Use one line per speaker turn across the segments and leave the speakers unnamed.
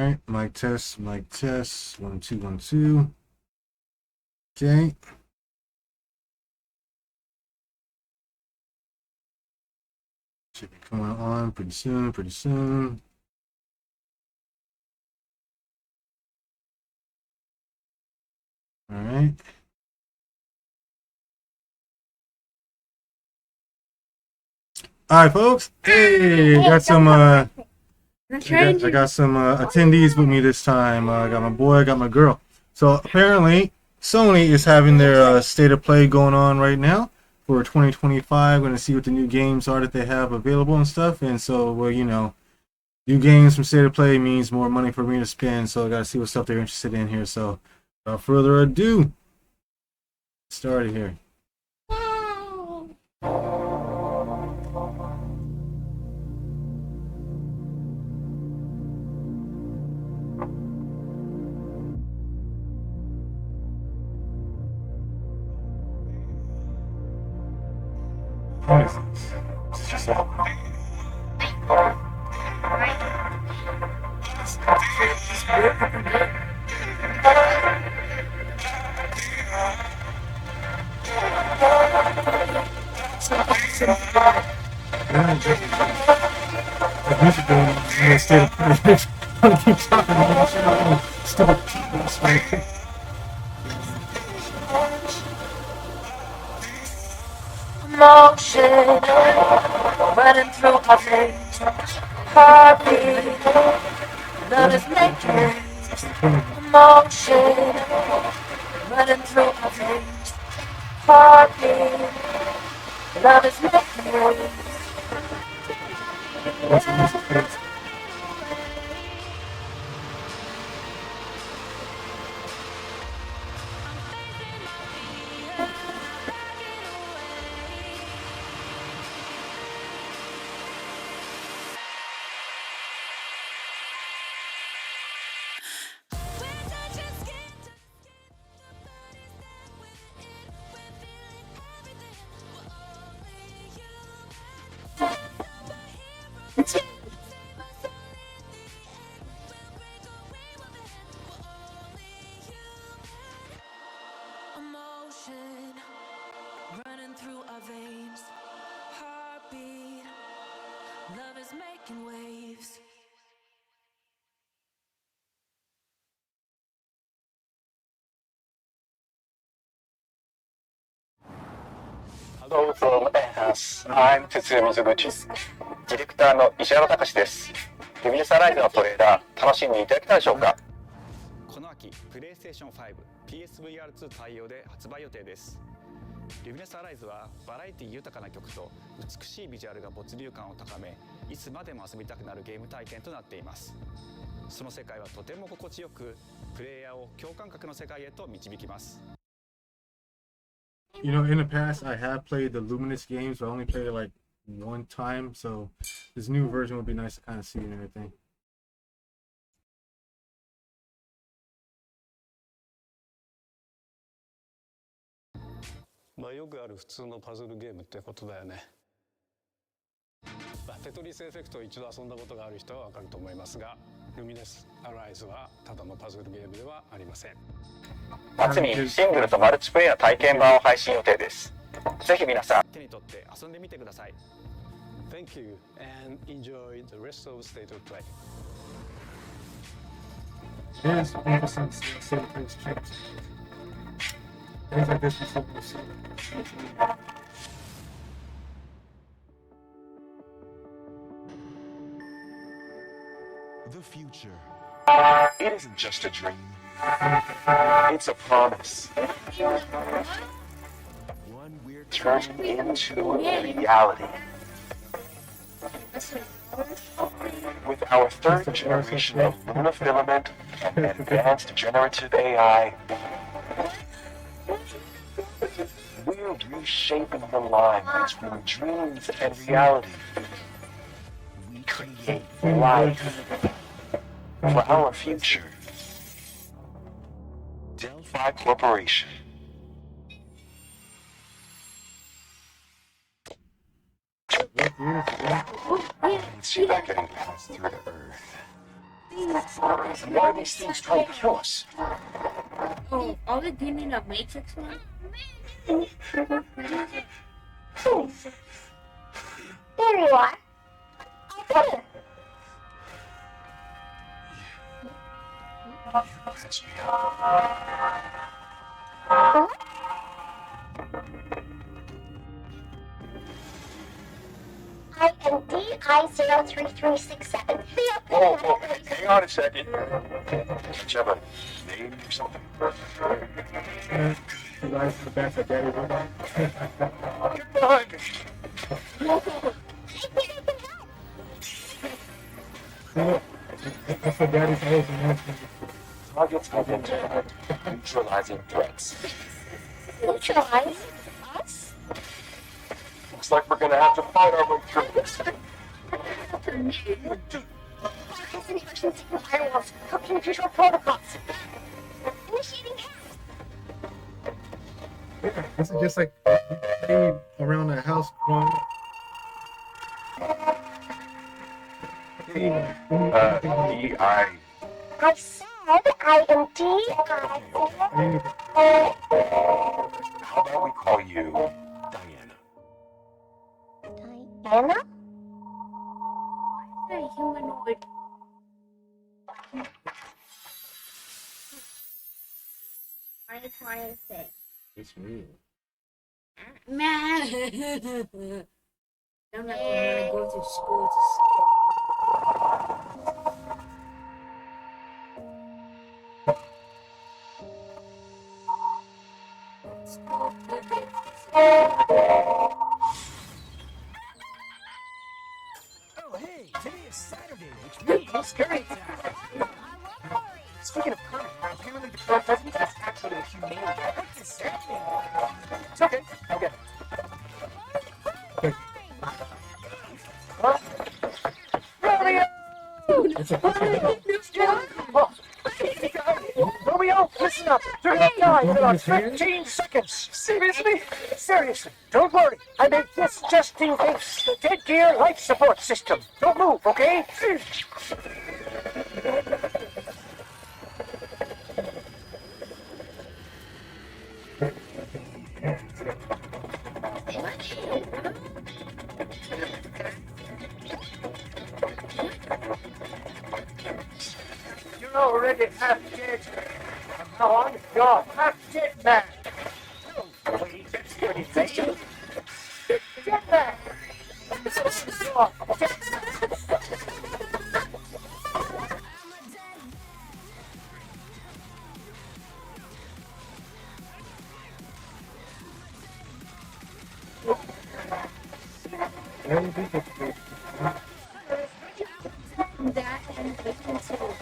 right, mic test, mic test. 1 2 1 2. Okay. Should be coming on pretty soon, pretty soon. All right. All right, folks. Hey, got some I got some attendees with me this time. I got my boy, I got my girl. So apparently, Sony is having their state of play going on right now for 2025. Going to see what the new games are that they have available and stuff. And so, well, new games from state of play means more money for me to spend. So I got to see what stuff they're interested in here. So without further ado, started here.
Motion running through our veins, heartbeat, love is making motion running through our veins, heartbeat, love is making. Emotion running through our veins, heartbeat, love is making waves.
Hello from Enhance. I'm 哲也水口。ディレクターの石原隆です。ルミネスアライズのトレーラー、楽しんでいただけたでしょうか。この秋、PlayStation 5、PSVR2 対応で発売予定です。ルミネスアライズはバラエティ豊かな曲と美しいビジュアルが没入感を高め、いつまでも遊びたくなるゲーム体験となっています。その世界はとても心地よく、プレイヤーを共感覚の世界へと導きます。
In the past, I have played the Luminous games, but I only played it like one time. So this new version would be nice to kind of see and everything.
よくある普通のパズルゲームってことだよね。テトリスエフェクトを一度遊んだことがある人はわかると思いますが、ルミネスアライズはただのパズルゲームではありません。
夏にシングルとマルチプレイヤー体験版を配信予定です。ぜひ皆さん手に取って遊んでみてください。
Thank you and enjoy the rest of State of Play.
Yes, things like this before we see.
The future. It isn't just a dream. It's a promise. One we're turning into reality. With our third generation of lunar filament and advanced generative AI, we're reshaping the line between dreams and reality. We create life for our future. Delphi Corporation. I can see that getting passed through to Earth. Why are these things trying to kill us?
Oh, are we getting a Matrix one?
There you are. Okay. I am DI03367.
Whoa, hang on a second. Did you have a name or something?
You guys in the back of Daddy Room.
Get behind me.
That's what Daddy's always been.
Targets identified. Neutralizing threats.
Neutralize us?
Looks like we're gonna have to fight our way through this.
Emergency firewalls. Cooking control protocols. Initiating hack.
Yeah, this is just like we played around the house growing up.
DI.
I said I am DI.
How about we call you Diana?
Diana?
Why is that humanoid? What are you trying to say?
It's real.
Man! I'm not gonna go to school to
Oh, hey, today is Saturday, which means curry time. Speaking of curry, apparently the curry present is actually a humane cat. What does that mean? It's okay, I'll get it. Romeo, listen up. You're gonna die in about 15 seconds. Seriously? Seriously. Don't worry. I made this just in case. The dead gear life support system. Don't move, okay? You're already half dead. From now on, you're half dead man. No, wait, that's pretty vague. Dead man.
that and they consider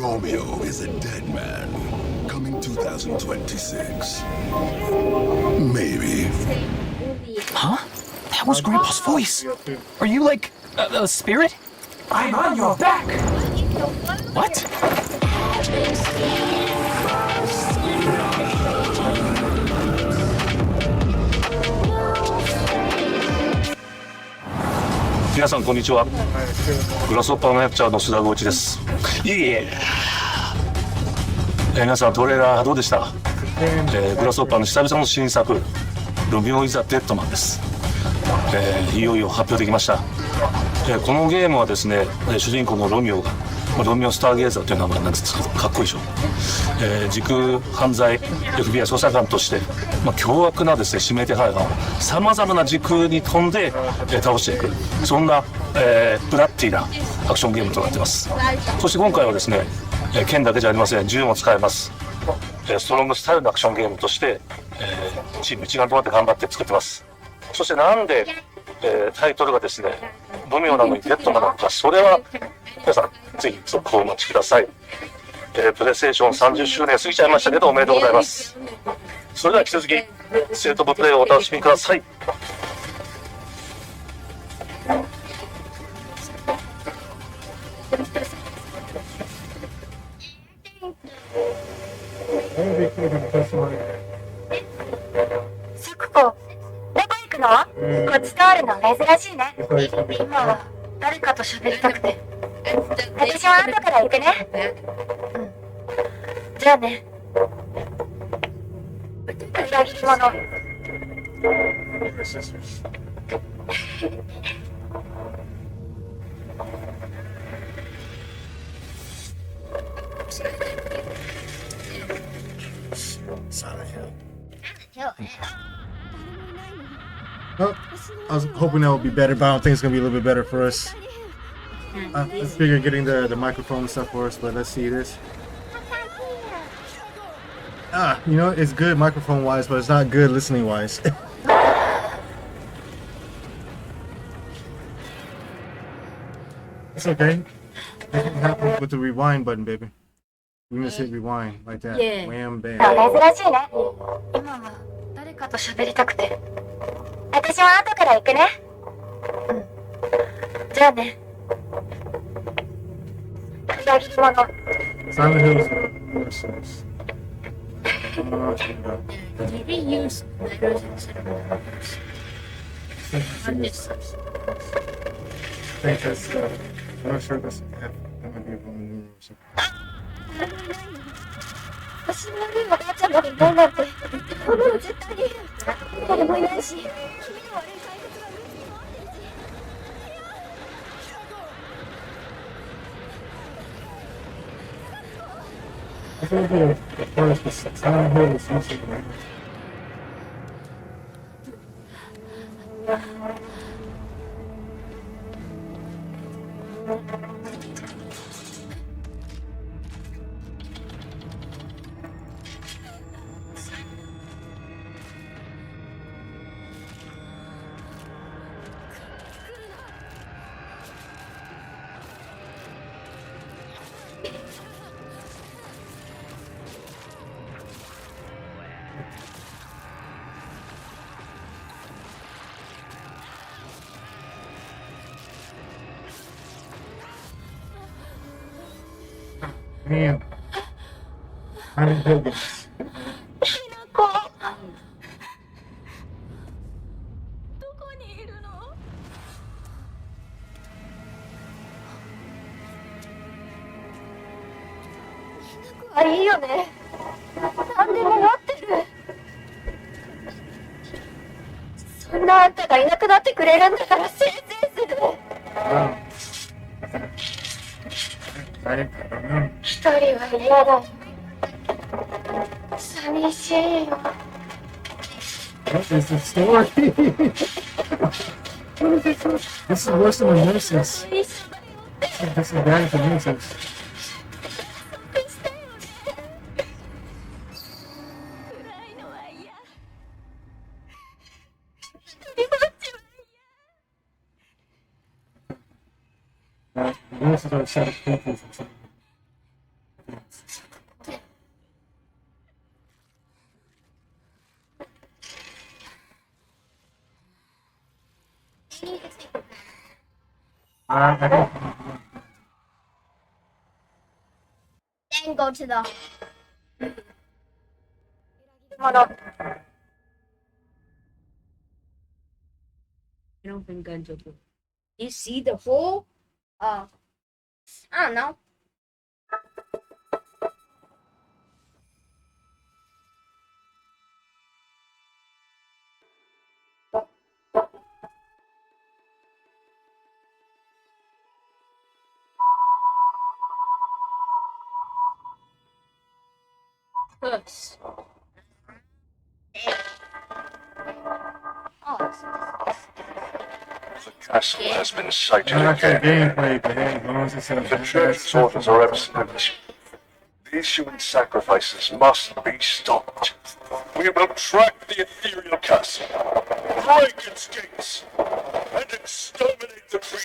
Romeo is a dead man. Coming 2026. Maybe.
Huh? That was Grandpa's voice. Are you like a spirit? I'm on your back. What?
皆さんこんにちは。グラスホッパーの役者の須田剛一です。いえいえ。皆さんトレーラーどうでした？グラスホッパーの久々の新作ロミオ・イザ・デッドマンです。いよいよ発表できました。このゲームはですね、主人公のロミオがロミオスターゲーザーという名前なんですけどかっこいいでしょ。時空犯罪 FBI 捜査官として、凶悪なですね指名手配犯をさまざまな時空に飛んで、倒していくそんな、ブラッディなアクションゲームとなっています。そして今回はですね、剣だけじゃありません、銃も使えます。ストロングスタイルのアクションゲームとして、チーム一丸となって頑張って作ってます。そしてなんでタイトルがですね、無名なのにデッドなのか、それは皆さんぜひ続報をお待ちください。プレイステーション30周年過ぎちゃいましたけど、おめでとうございます。それでは引き続きステートオブプレイをお楽しみください。
サクコ、どこ行くの？こっち通るの珍しいね。今は誰かと喋りたくて。私は後から行くね。うん。じゃあね。裏切り者。
Oh, I was hoping that would be better, but I don't think it's gonna be a little bit better for us. I figured getting the microphone and stuff for us, but let's see this. You know, it's good microphone wise, but it's not good listening wise. It's okay. It happens with the rewind button, baby. You just hit rewind like that.
Yeah.
Wham, bam.
珍しいね。今は誰かと喋りたくて。私は後から行くね。うん。じゃあね。裏切り者。
Silent Hill is good.
Did they use letters instead of numbers? On this.
I think that's, I'm not sure that's F. That might be a Roman numeral or something.
私の悪いおばあちゃんがいないなんて。こんなの絶対に。誰もいないし。君の悪い解決は無事に回ってるし。
I think the first, the Silent Hill is using the Man, Silent Hill games.
ひなこ。どこにいるの？ひなこはいいよね。何でも持ってる。そんなあんたがいなくなってくれるんだからせいぜいする。一人は嫌だ。寂しいよ。
What is the story? What is this? This is worse than the nurses. This is bad for nurses.
暗いのは嫌。一人ぼっちは嫌。
Nurses are shadow creatures or something. I don't.
Then go to the.
I don't think guns open. You see the hole? I don't know. Puss.
The castle has been sighted
I like that
again.
gameplay, but hey, as long as it's
The church's orders are absolute. These human sacrifices must be stopped. We will track the ethereal castle, break its gates,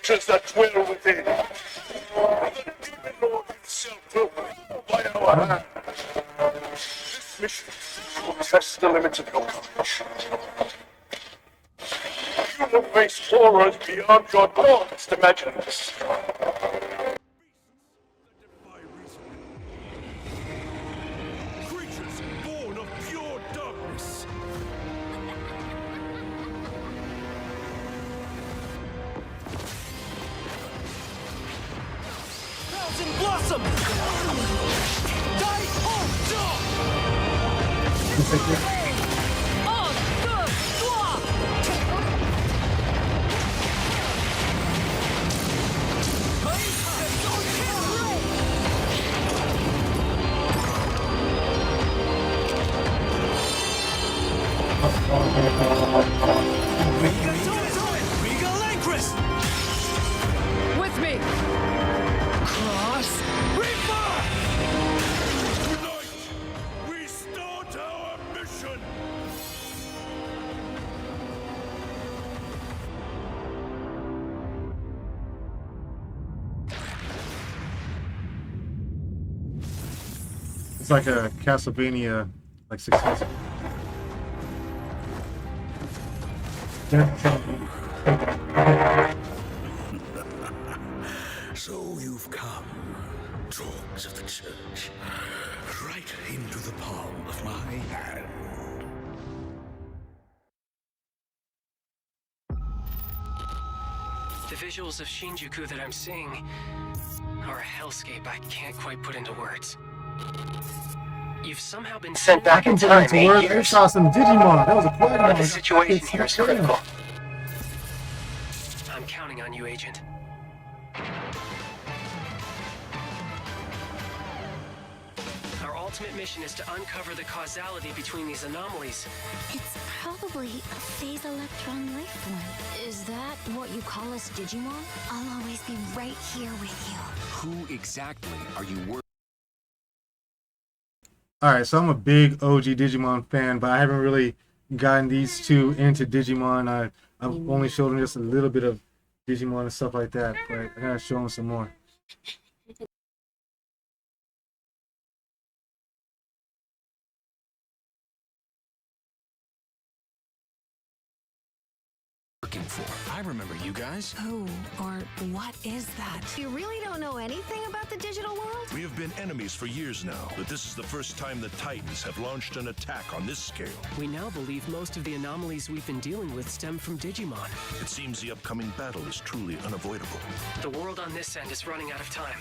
creatures that dwell within. The demon lord himself will fall by our hand. This mission will test the limits of your courage. You will face horrors beyond your darkest imaginings.
Creatures born of pure darkness.
Thousand Blossom! Die with me! Cross Reaper!
Tonight, we start our mission.
It's like a Castlevania, like successor.
So you've come, dogs of the church, right into the palm of my hand.
The visuals of Shinjuku that I'm seeing are a hellscape I can't quite put into words. You've somehow been sent back in time 8
I
years.
saw some Digimon. That was a Quagmire.
But the situation here is critical. I'm counting on you, Agent. Our ultimate mission is to uncover the causality between these anomalies.
It's probably a phase electron life form. Is that what you call us Digimon? I'll always be right here with you.
Who exactly are you working?
Alright, so I'm a big OG Digimon fan, but I haven't really gotten these two into Digimon. I've only showed them just a little bit of Digimon and stuff like that, but I gotta show them some more.
For? I remember you guys.
Who or what is that? You really don't know anything about the digital world?
We have been enemies for years now, but this is the first time the Titans have launched an attack on this scale.
We now believe most of the anomalies we've been dealing with stem from Digimon.
It seems the upcoming battle is truly unavoidable.
The world on this end is running out of time.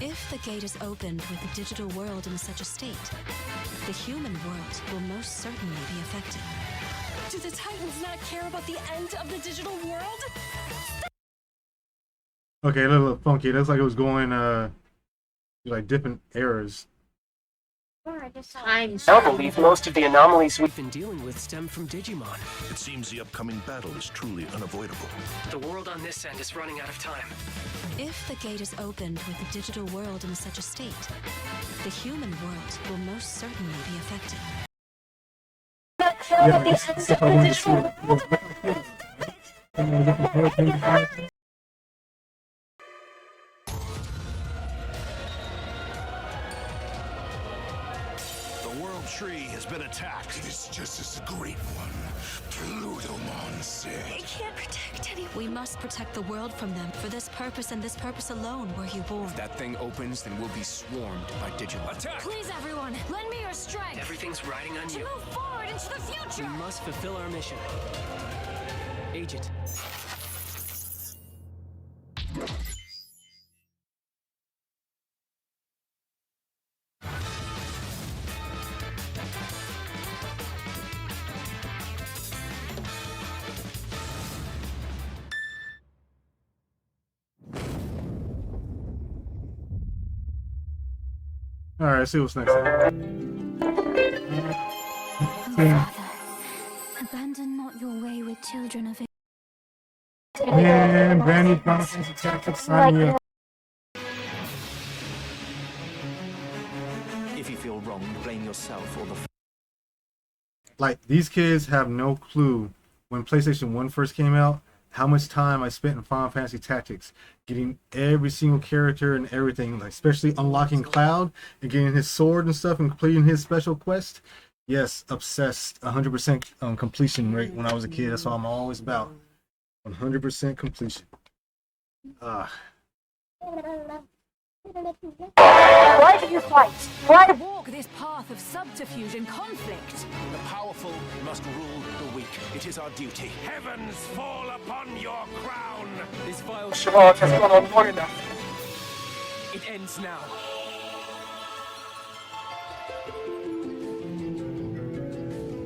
If the gate is opened with the digital world in such a state, the human world will most certainly be affected.
Do the Titans not care about the end of the digital world?
Okay, a little funky. It looks like it was going like different eras.
I believe most of the anomalies we've been dealing with stem from Digimon.
It seems the upcoming battle is truly unavoidable.
The world on this end is running out of time.
If the gate is opened with the digital world in such a state, the human world will most certainly be affected.
The World Tree has been attacked. It is just as the Great One, Plutomon said.
They can't protect anyone. We must protect the world from them. For this purpose and this purpose alone were you born.
If that thing opens, then we'll be swarmed by Digimon.
Attack! Please, everyone, lend me your strength.
Everything's riding on
to
you.
move forward into the future.
We must fulfill our mission. Agent.
Alright, see what's next.
Abandon not your wayward children of
Man, brand new Chronicles Attack of Sanya.
If you feel wrong, blame yourself or the.
Like, these kids have no clue when PlayStation 1 first came out how much time I spent in Final Fantasy Tactics, getting every single character and everything, like especially unlocking Cloud and getting his sword and stuff and completing his special quest. Yes, obsessed. 100% completion rate when I was a kid. That's all I'm always about. 100% completion.
Why do you fight? Why
Walk this path of subterfuge and conflict.
The powerful must rule the weak. It is our duty.
Heavens fall upon your crown!
This vile
Shabbat has gone on long enough.
it ends now.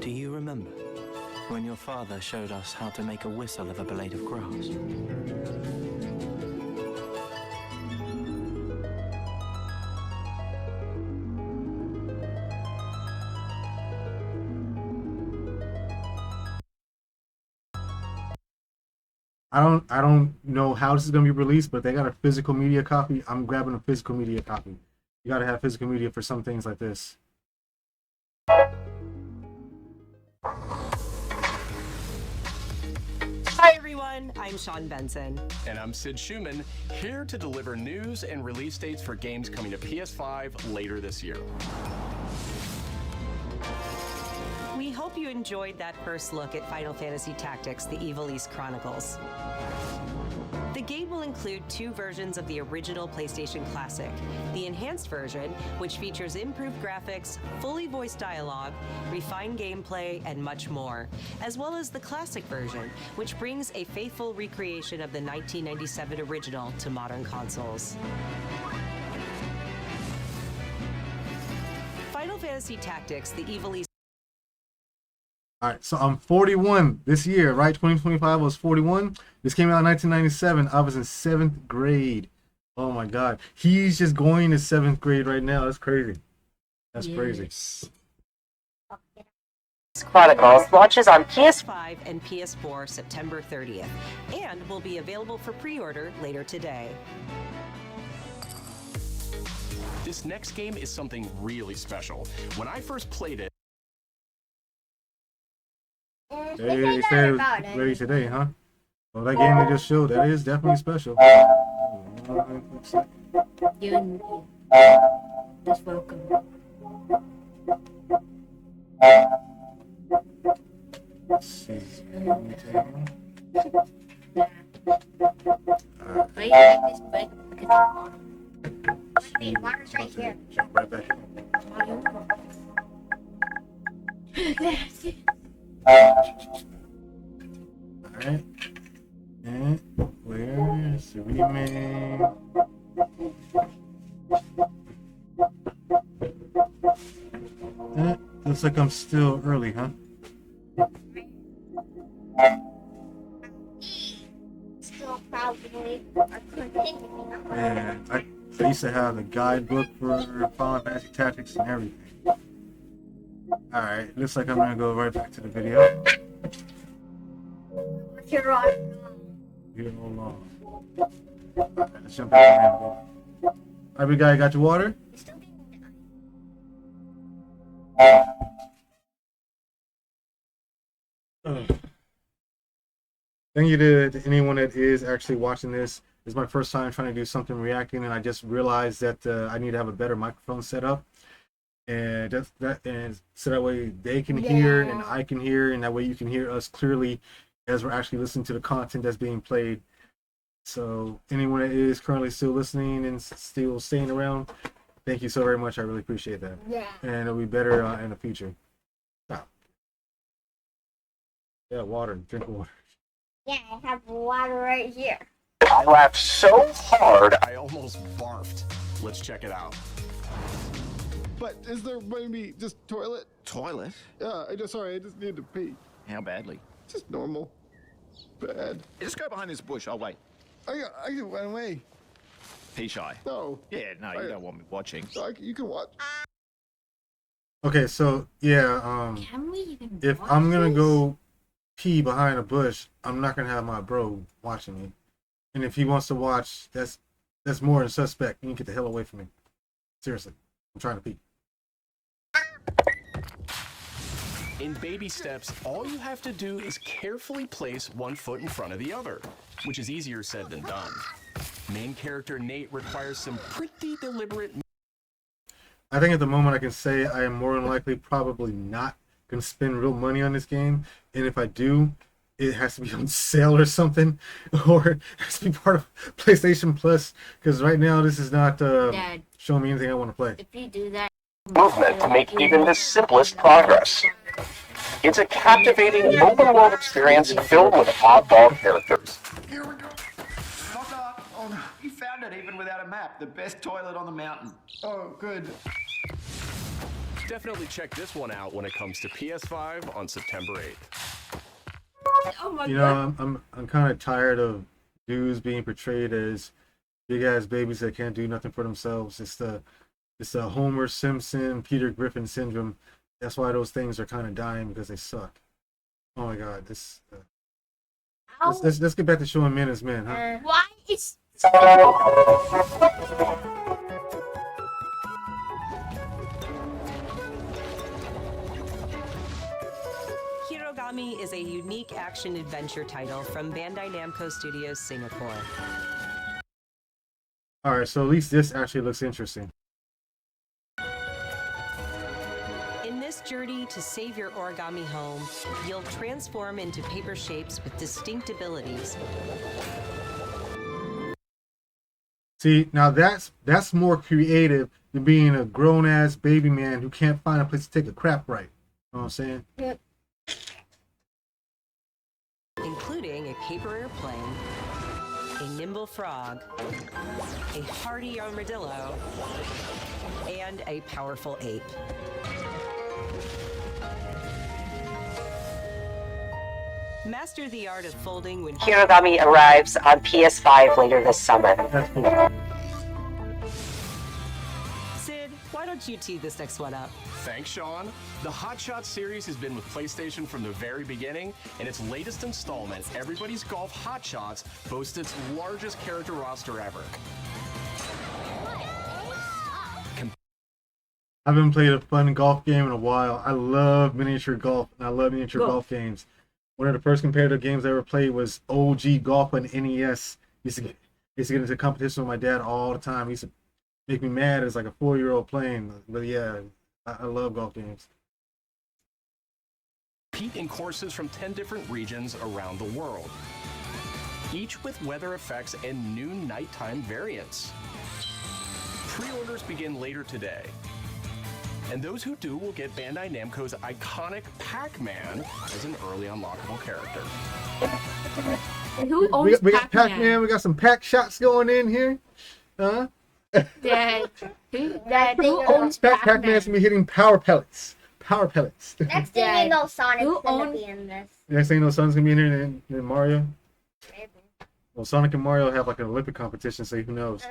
Do you remember when your father showed us how to make a whistle of a blade of grass?
I don't know how this is gonna be released, but they got a physical media copy. I'm grabbing a physical media copy. You gotta have physical media for some things like this.
Hi everyone, I'm Sean Benson.
And I'm Sid Schumann, here to deliver news and release dates for games coming to PS5 later this year.
We hope you enjoyed that first look at Final Fantasy Tactics: The Evil East Chronicles. The game will include 2 versions of the original PlayStation Classic. The enhanced version, which features improved graphics, fully voiced dialogue, refined gameplay, and much more, as well as the classic version, which brings a faithful recreation of the 1997 original to modern consoles. Final Fantasy Tactics: The Evil East.
All right, so I'm 41 this year, right? 2025 I was 41. This came out in 1997. I was in 7th grade. Oh my God. He's just going to 7th grade right now. That's crazy. That's crazy.
Chronicles launches on PS5 and PS4 September 30th and will be available for pre-order later today.
This next game is something really special. When I first played it,
They said it was ready today, huh? Well, that game they just showed, that is definitely special.
You just welcome.
Let's see.
Wait, like this, wait. Wait, water's right here.
Jump right back in. Alright. And where's the remake? Looks like I'm still early, huh?
still probably are continuing?
Man, I used to have the guidebook for Final Fantasy Tactics and everything. Alright, looks like I'm gonna go right back to the video.
You're on.
Here, hold on. Alright, let's jump back in. Alright, big guy, got your water? Thank you to anyone that is actually watching this. This is my first time trying to do something reacting, and I just realized that I need to have a better microphone set up, and so that way they can hear and I can hear, and that way you can hear us clearly as we're actually listening to the content that's being played. So anyone that is currently still listening and still staying around, thank you so very much. I really appreciate that.
Yeah.
And it'll be better in the future. Yeah, water. Drink water.
Yeah, I have water right here.
I laughed so hard I almost barfed. Let's check it out.
But is there maybe just toilet?
Toilet?
Yeah, I just need to pee.
How badly?
Just normal. Bad.
Just go behind this bush. I'll wait.
I can run away.
Pee shy.
No.
Yeah, no, you don't want me watching.
You can watch.
Okay, so yeah,
Can we even
if
watch
I'm gonna
this?
go pee behind a bush, I'm not gonna have my bro watching me. And if he wants to watch, that's more than suspect. You can get the hell away from me. Seriously, I'm trying to pee.
In baby steps, all you have to do is carefully place one foot in front of the other, which is easier said than done. Main character Nate requires some pretty deliberate.
I think at the moment I can say I am more than likely probably not going to spend real money on this game. And if I do, it has to be on sale or something. Or it has to be part of PlayStation Plus. Because right now this is not showing me anything I want to play.
If you do that,
movement to make even the simplest progress. It's a captivating open world experience filled with oddball characters.
Here we go. Knock knock. Oh no, you found it even without a map. The best toilet on the mountain. Oh, good.
Definitely check this one out when it comes to PS5 on September 8th.
oh my
You
god.
know, I'm kind of tired of dudes being portrayed as big ass babies that can't do nothing for themselves. It's the Homer Simpson, Peter Griffin syndrome. That's why those things are kind of dying, because they suck. Oh my god, let's get back to showing men as men, huh?
Why is
Hirogami is a unique action-adventure title from Bandai Namco Studios Singapore.
Alright, so at least this actually looks interesting.
In this journey to save your origami home, you'll transform into paper shapes with distinct abilities.
See, now that's more creative than being a grown-ass baby man who can't find a place to take a crap right. You know what I'm saying?
Yep.
Including a paper airplane, a nimble frog, a hardy armadillo, and a powerful ape. Master the art of folding when Hirogami arrives on PS5 later this summer. Sid, why don't you tee this next one up?
Thanks, Sean. The Hot Shots series has been with PlayStation from the very beginning, and its latest installment, Everybody's Golf Hot Shots, boasts its largest character roster ever.
I haven't played a fun golf game in a while. I love miniature golf, and I love miniature golf games. One of the first competitive games I ever played was OG Golf on NES. Used to get into competition with my dad all the time. He used to make me mad as like a 4-year-old playing. But yeah, I love golf games.
Compete in courses from 10 different regions around the world, each with weather effects and new nighttime variants. Pre-orders begin later today. And those who do will get Bandai Namco's iconic Pac-Man as an early unlockable character.
Who owns
we got
Pac-Man?
Pac-Man, we got some pack shots going in here. Huh?
Dad, who owns
Pac-Man's
Pac-Man?
gonna be hitting power pellets. Power pellets.
Next thing you know, Sonic's
Who
gonna
owns-
be in this.
Next thing you know, Sonic's gonna be in here than Mario.
Maybe.
Well, Sonic and Mario have like an Olympic competition, so who knows?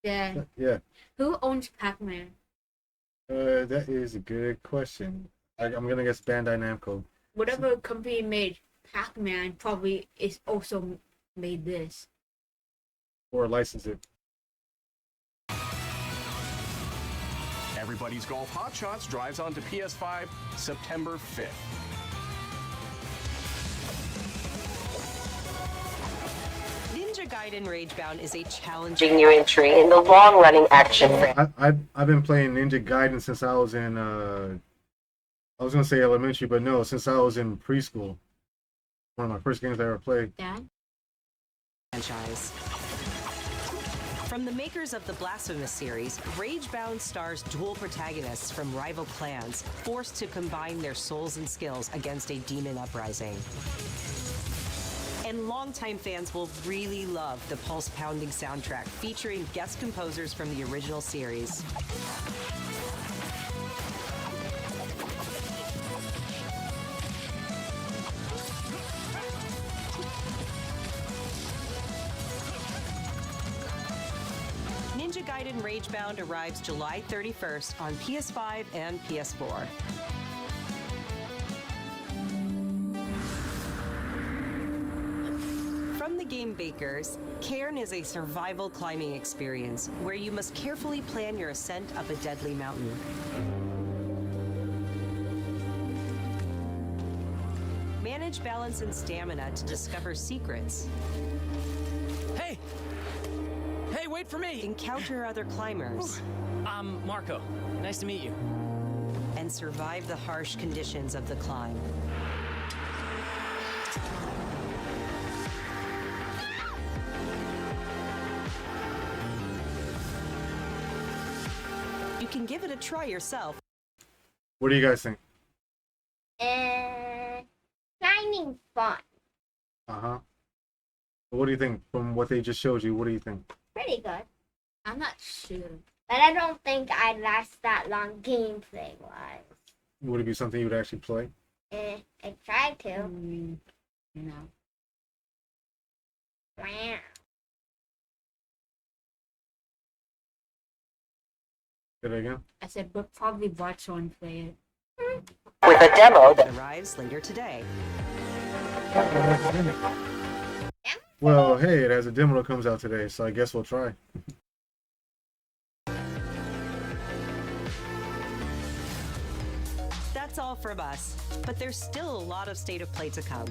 Dad,
Yeah.
who owns Pac-Man?
That is a good question. I'm gonna guess Bandai Namco.
Whatever company made Pac-Man probably is also made this.
Or license it.
Everybody's Golf Hot Shots drives onto PS5 September 5th.
Ninja Gaiden Ragebound is a challenging new entry in the long-running action franchise.
I've been playing Ninja Gaiden since I was in I was gonna say elementary, but no, since I was in preschool. One of my first games I ever played.
Dad?
From the makers of the Blasphemous series, Ragebound stars dual protagonists from rival clans, forced to combine their souls and skills against a demon uprising. And longtime fans will really love the pulse-pounding soundtrack featuring guest composers from the original series. Ninja Gaiden Ragebound arrives July 31st on PS5 and PS4. From the game bakers, Cairn is a survival climbing experience where you must carefully plan your ascent up a deadly mountain. Manage balance and stamina to discover secrets.
Hey! Hey, wait for me!
Encounter other climbers.
I'm Marco. Nice to meet you.
And survive the harsh conditions of the climb. You can give it a try yourself.
What do you guys think?
Climbing fun.
Uh-huh. What do you think from what they just showed you? What do you think?
Pretty good. I'm not sure. But I don't think I'd last that long gameplay-wise.
Would it be something you would actually play?
I tried to. No. Wow.
Say that again?
I said, but probably watch someone play it.
With a demo that arrives later today.
Well, hey, it has a demo that comes out today, so I guess we'll try.
That's all from us, but there's still a lot of State of Play to come.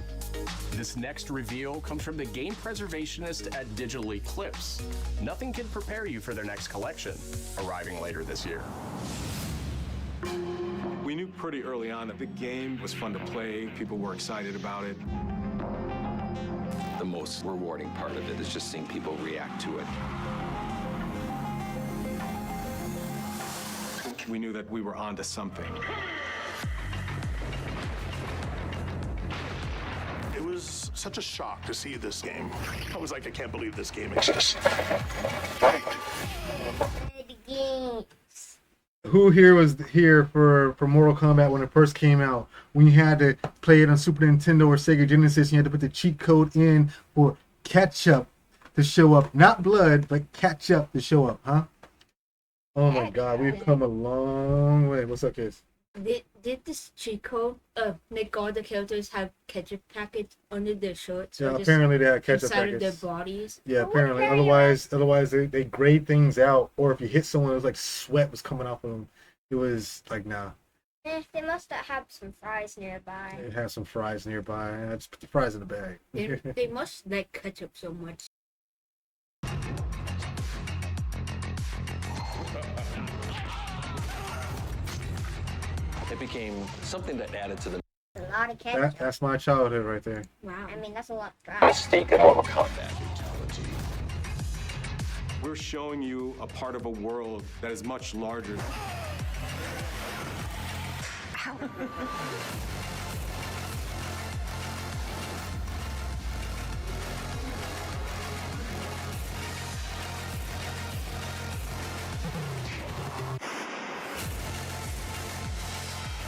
This next reveal comes from the game preservationist at Digital Eclipse. Nothing can prepare you for their next collection, arriving later this year.
We knew pretty early on that the game was fun to play. People were excited about it.
The most rewarding part of it is just seeing people react to it.
We knew that we were onto something.
It was such a shock to see this game. I was like, I can't believe this game exists.
Who here was here for Mortal Kombat when it first came out? When you had to play it on Super Nintendo or Sega Genesis, you had to put the cheat code in for ketchup to show up. Not blood, but ketchup to show up, huh? Oh my god, we've come a long way. What's up, kids?
Did this cheat code make all the characters have ketchup packets under their shirts?
Yeah, apparently they had ketchup
inside
packets.
of their bodies.
Yeah, apparently. Otherwise they grade things out, or if you hit someone, it was like sweat was coming off of them. It was like, nah.
They must have had some fries nearby.
It has some fries nearby. I just put the fries in the bag.
They must like ketchup so much.
It became something that added to the
A lot of ketchup.
That's my childhood right there.
Wow. I mean, that's a lot of
mystique of Mortal Kombat.
We're showing you a part of a world that is much larger.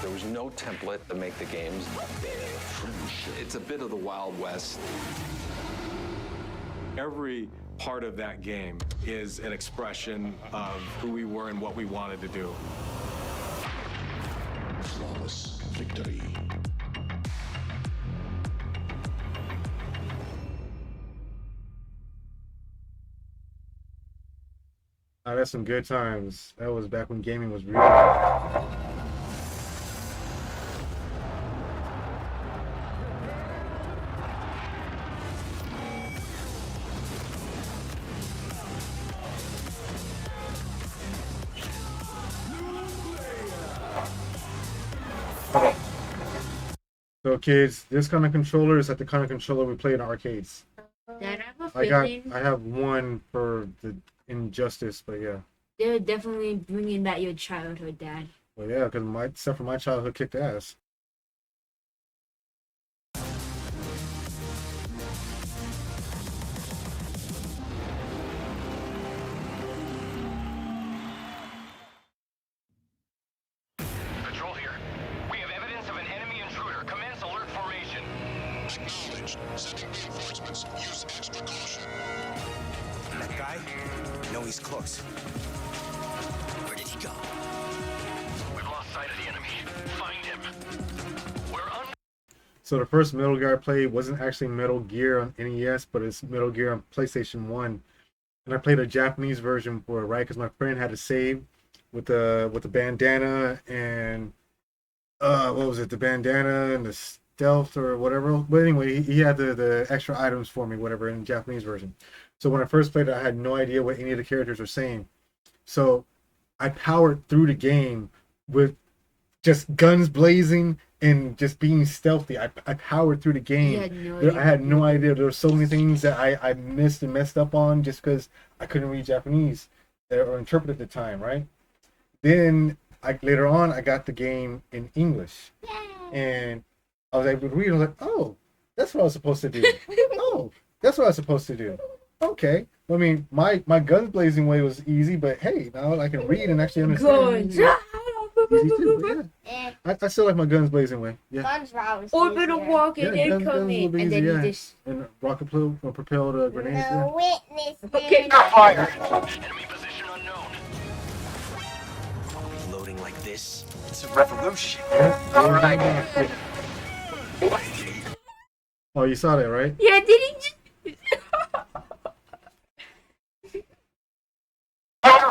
There was no template to make the games. It's a bit of the Wild West.
Every part of that game is an expression of who we were and what we wanted to do.
Flawless victory.
Oh, that's some good times. That was back when gaming was real. So kids, this kind of controller is like the kind of controller we play in arcades.
Dad, I have a feeling
I have one for the Injustice, but yeah.
they're definitely bringing back your childhood, Dad.
Well, yeah, because my stuff from my childhood kicked ass.
Control here. We have evidence of an enemy intruder. Commence alert formation.
Acknowledged. Sending reinforcements. Use extra caution.
That guy? No, he's close. Where did he go?
We've lost sight of the enemy. Find him.
So the first Metal Gear I played wasn't actually Metal Gear on NES, but it's Metal Gear on PlayStation 1. And I played a Japanese version for it, right? Because my friend had to save with the bandana and what was it? The bandana and stealth or whatever. But anyway, he had the extra items for me, whatever, in the Japanese version. So when I first played it, I had no idea what any of the characters were saying. So I powered through the game with just guns blazing and just being stealthy. I powered through the game. I had no idea. There were so many things that I missed and messed up on just because I couldn't read Japanese or interpret at the time, right? Then later on, I got the game in English. And I was able to read. I was like, oh, that's what I was supposed to do. Oh, that's what I was supposed to do. Okay. I mean, my guns blazing way was easy, but hey, now I can read and actually understand. Easy too, yeah. I still like my guns blazing way. Yeah.
Guns orbital rocket incoming, and then you just
and rocket propelled grenades.
No witness.
okay.
Fire. Enemy position unknown.
Loading like this, it's a revolution.
All right. Oh, you saw that, right?
Yeah, did he just...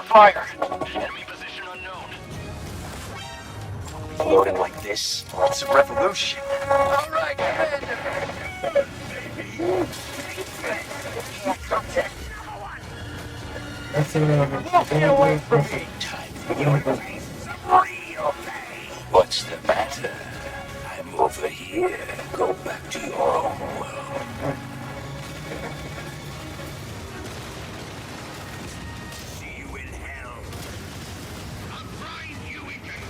Fire. Enemy position unknown.
Loading like this, it's a revolution.
All right,
That's
get away from me.
What's the matter? I'm over here. Go back to your own world. See you in hell. I'll find you again.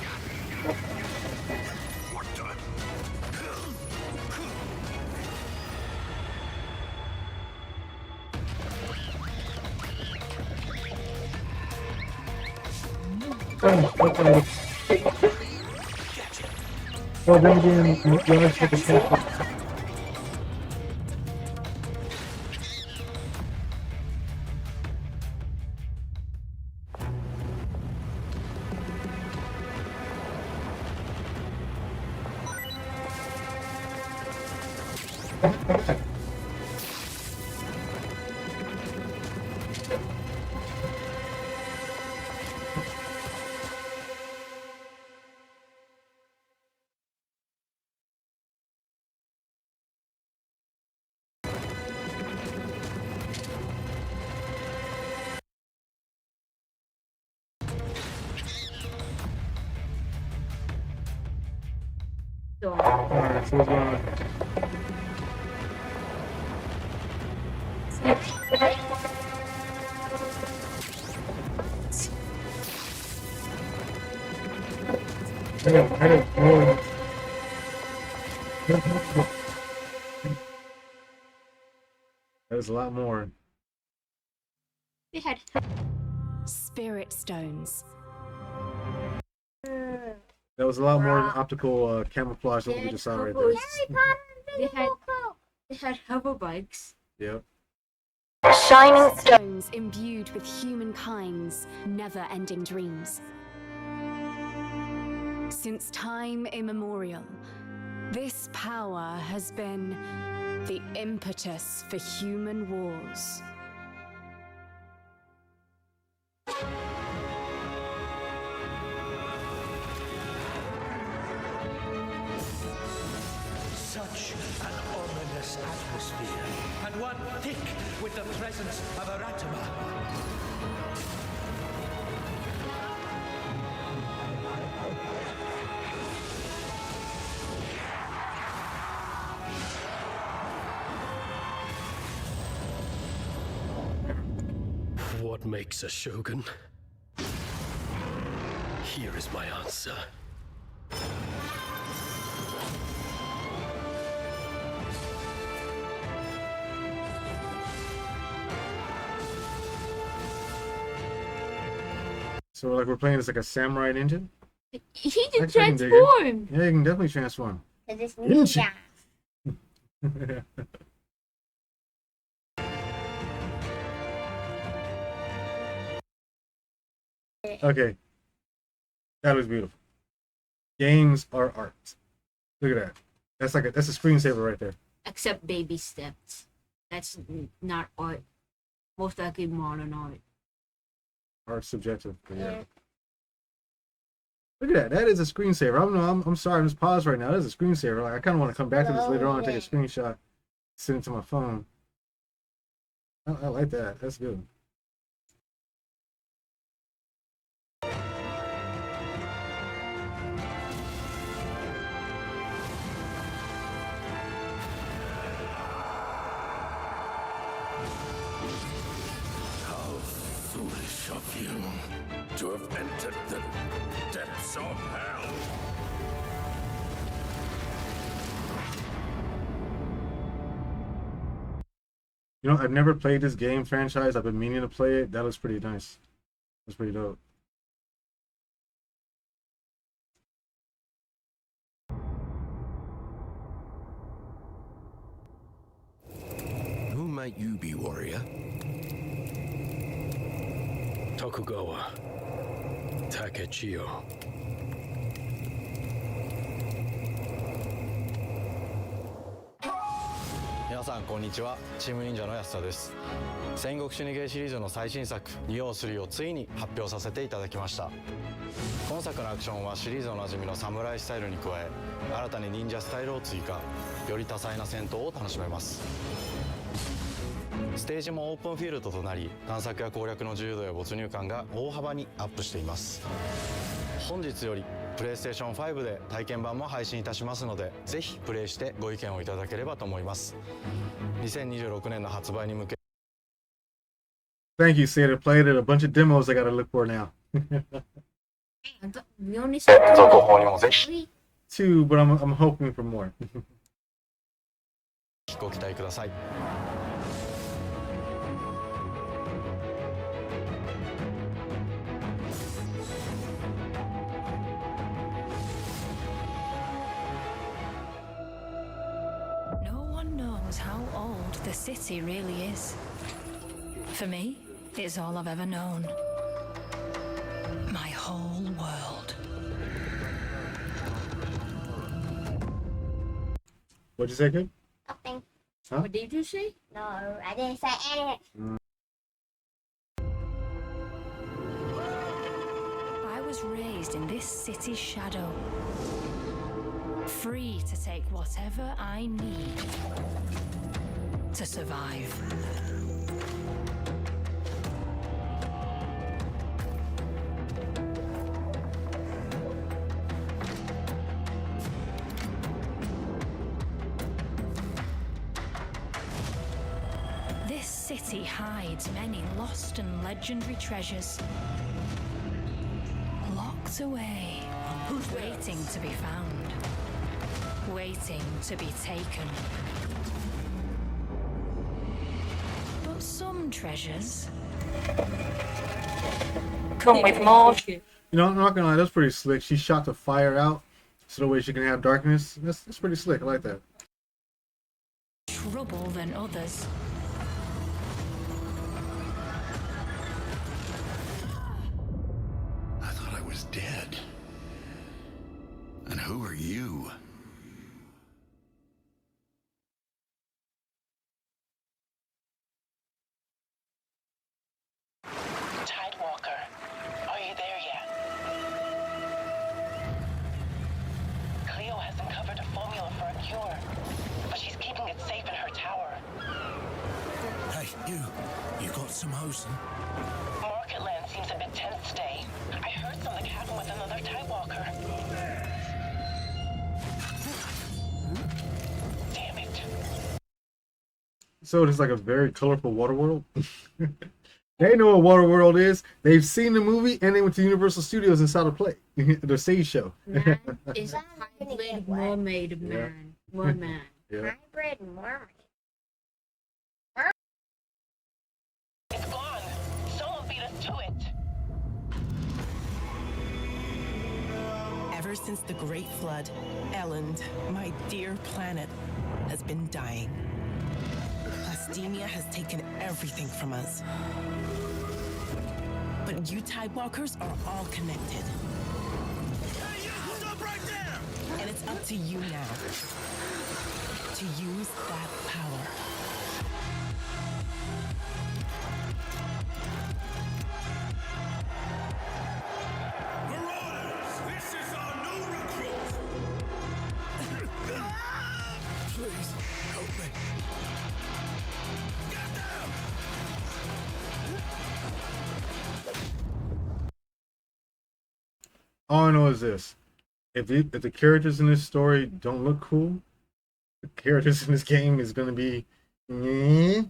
What the?
Well, then again, let's take a step. Alright, so what's going on? There's a lot more.
They had
Spirit stones.
There was a lot more optical camouflage than what we just saw right there.
They had hover bikes.
Yep.
Shining stones imbued with humankind's never-ending dreams. Since time immemorial, this power has been the impetus for human wars.
Such an ominous atmosphere, and one thick with the presence of Aratama.
What makes a shogun? Here is my answer.
So like we're playing as like a samurai ninja?
He can
Actually, I can dig it.
transform.
Yeah, you can definitely transform.
This
Ninja. Okay. That was beautiful. Games are art. Look at that. That's a screensaver right there.
Except baby steps. That's not art. Most likely modern art.
Art's subjective. But yeah. Look at that. That is a screensaver. I'm sorry. I'm just paused right now. That is a screensaver. Like I kind of want to come back to this later on and take a screenshot, send it to my phone. I like that. That's good.
How foolish of you to have entered the depths of hell.
You know, I've never played this game franchise. I've been meaning to play it. That looks pretty nice. That's pretty dope.
Who might you be, warrior?
Tokugawa Takechiyo.
皆さんこんにちは。チーム忍者の安田です。戦国死にゲーシリーズの最新作「仁王3」をついに発表させていただきました。今作のアクションはシリーズおなじみの侍スタイルに加え、新たに忍者スタイルを追加。より多彩な戦闘を楽しめます。ステージもオープンフィールドとなり、探索や攻略の自由度や没入感が大幅にアップしています。本日よりPlayStation 5で体験版も配信いたしますので、ぜひプレイしてご意見をいただければと思います。2026年の発売に向け
Thank you, Sid. I played it. A bunch of demos I gotta look for now.
We only saw
two, but I'm hoping for more.
ご期待ください。
No one knows how old the city really is. For me, it's all I've ever known. My whole world.
What'd you say, kid?
Nothing.
Huh?
What did you say?
No, I didn't say anything.
I was raised in this city's shadow. Free to take whatever I need to survive. This city hides many lost and legendary treasures. Locked away, waiting to be found. Waiting to be taken. But some treasures come with more.
You know, I'm not gonna lie, that's pretty slick. She shot the fire out so the way she can have darkness. That's pretty slick. I like that.
Trouble than others.
I thought I was dead. And who are you?
Tidewalker, are you there yet? Cleo has uncovered a formula for a cure, but she's keeping it safe in her tower.
Hey, you got some hosen?
Marketland seems a bit tense today. I heard something happen with another Tidewalker. Damn it.
So it's like a very colorful water world. They know what water world is. They've seen the movie and they went to Universal Studios and saw the play, the stage show.
Is a hybrid mermaid man. Merman.
Yeah.
Hybrid mermaid.
It's gone. Someone beat us to it.
Ever since the Great Flood, Elland, my dear planet, has been dying. Plastemia has taken everything from us. But you Tidewalkers are all connected.
Hey, you! Stop right there!
And it's up to you now to use that power.
Marauders, this
All I know is this: if the characters in this story don't look cool, the characters in this game is gonna be. This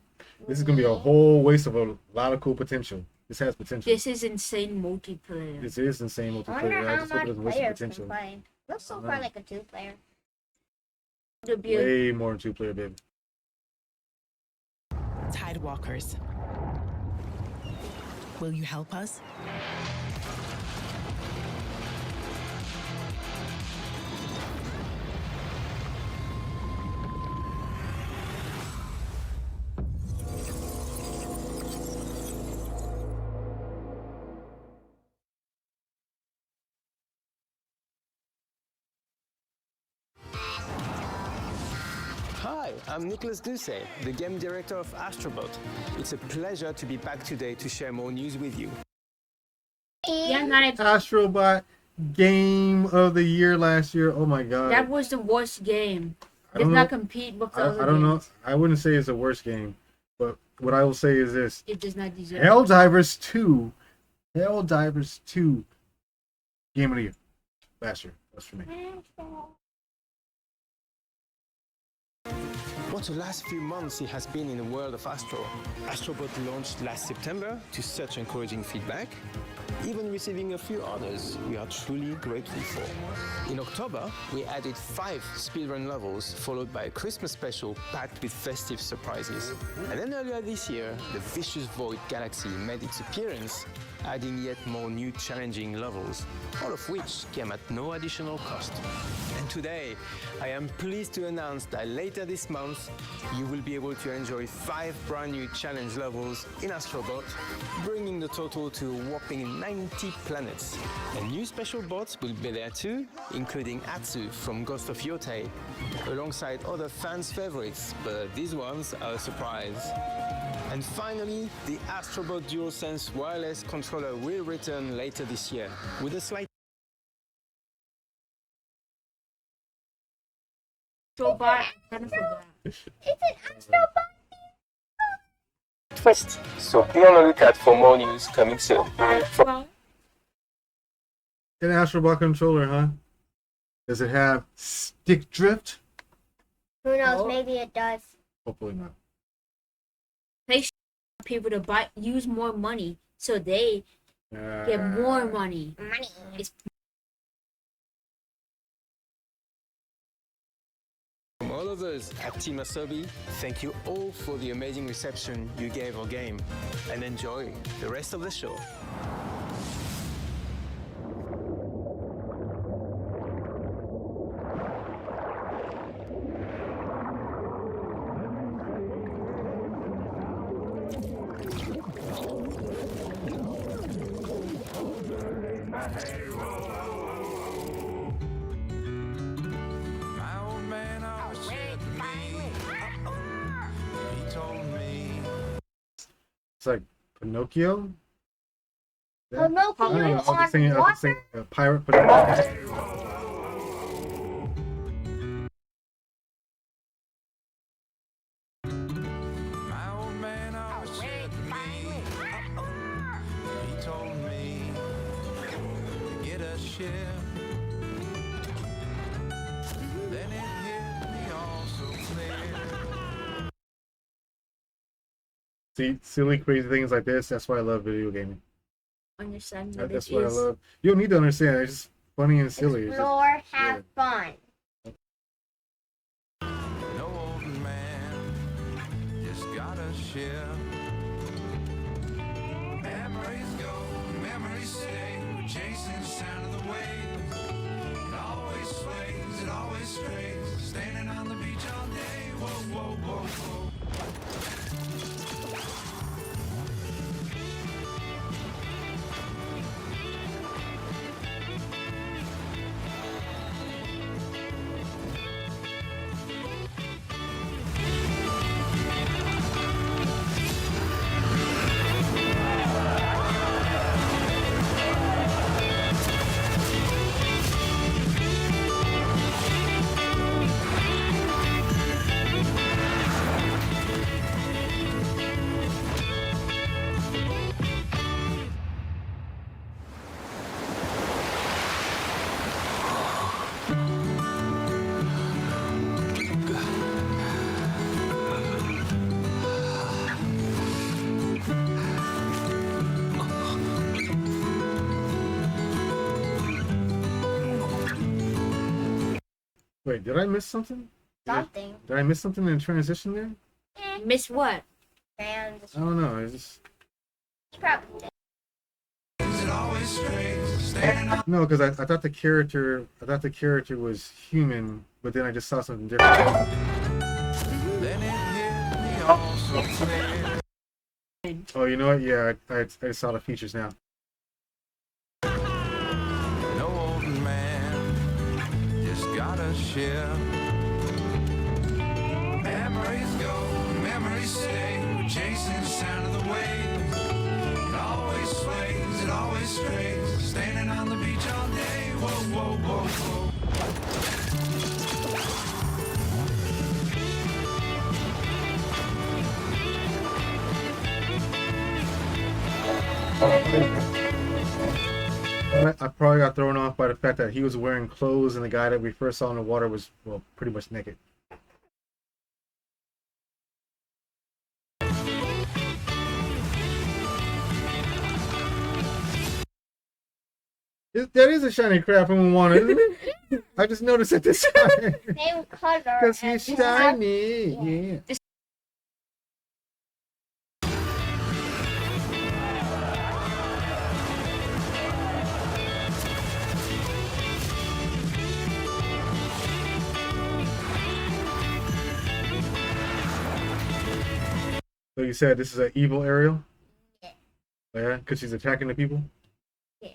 is gonna be a whole waste of a lot of cool potential. This has potential.
This is insane multiplayer.
This is insane multiplayer.
I wonder
I
how
just hope it
much
doesn't waste the
players can
potential.
play.
Looks so far like a 2-player.
Way more than 2-player, baby.
Tidewalkers. Will you help us?
Hi, I'm Nicholas Doucet, the game director of Astrobot. It's a pleasure to be back today to share more news with you.
Astrobot game of the year last year. Oh my god.
That was the worst game.
I
Does
don't
not
know.
compete with the
I
other
don't know.
games.
I wouldn't say it's the worst game, but what I will say is this:
It does not deserve.
Helldivers 2, Helldivers 2, game of the year last year. That's for me.
What the last few months it has been in the world of Astro. Astrobot launched last September to such encouraging feedback, even receiving a few honors we are truly grateful for. In October, we added 5 speedrun levels, followed by a Christmas special packed with festive surprises. And then earlier this year, the Vicious Void Galaxy made its appearance, adding yet more new challenging levels, all of which came at no additional cost. And today, I am pleased to announce that later this month, you will be able to enjoy 5 brand new challenge levels in Astrobot, bringing the total to a whopping 90 planets. And new special bots will be there too, including Atsu from Ghost of Yotei, alongside other fans' favorites, but these ones are a surprise. And finally, the Astrobot DualSense wireless controller will return later this year, with a slight
Astrobot, I kind of forgot.
It's an Astrobot.
twist. So be on the lookout for more news coming soon.
An Astrobot controller, huh? Does it have stick drift?
Who knows? Maybe it does.
Hopefully not.
Pay people to use more money so they get more money. It's
From all of us at Team Asobi, thank you all for the amazing reception you gave our game, and enjoy the rest of the show.
It's like Pinocchio.
Pinocchio
I don't know, I was
on
just thinking,
water?
pirate Pinocchio. See, silly, crazy things like this. That's why I love video gaming.
Understand what
That's
it
what I
is.
love. You don't need to understand. It's just funny and silly. It's just-
Explore, have fun.
No old man, just gotta share. Memories go, memories stay. We're chasing the sound of the waves. It always sways, it always strays. Standing on the beach all day. Whoa, whoa, whoa, whoa.
Wait, did I miss something?
Something.
Did I miss something in transition there?
Miss what?
And
I don't know. It's just
probably.
no, because I thought the character was human, but then I just saw something different. Oh, you know what? Yeah, I saw the features now.
No old man, just gotta share. Memories go, memories stay. We're chasing the sound of the waves. It always sways, it always strays. Standing on the beach all day. Whoa, whoa, whoa, whoa.
I probably got thrown off by the fact that he was wearing clothes and the guy that we first saw in the water was, well, pretty much naked. That is a shiny crab from Moana, isn't it? I just noticed it this time.
Same color.
Because he's shiny. Yeah. So you said this is an evil Ariel?
Yeah.
Yeah, because she's attacking the people?
Yeah.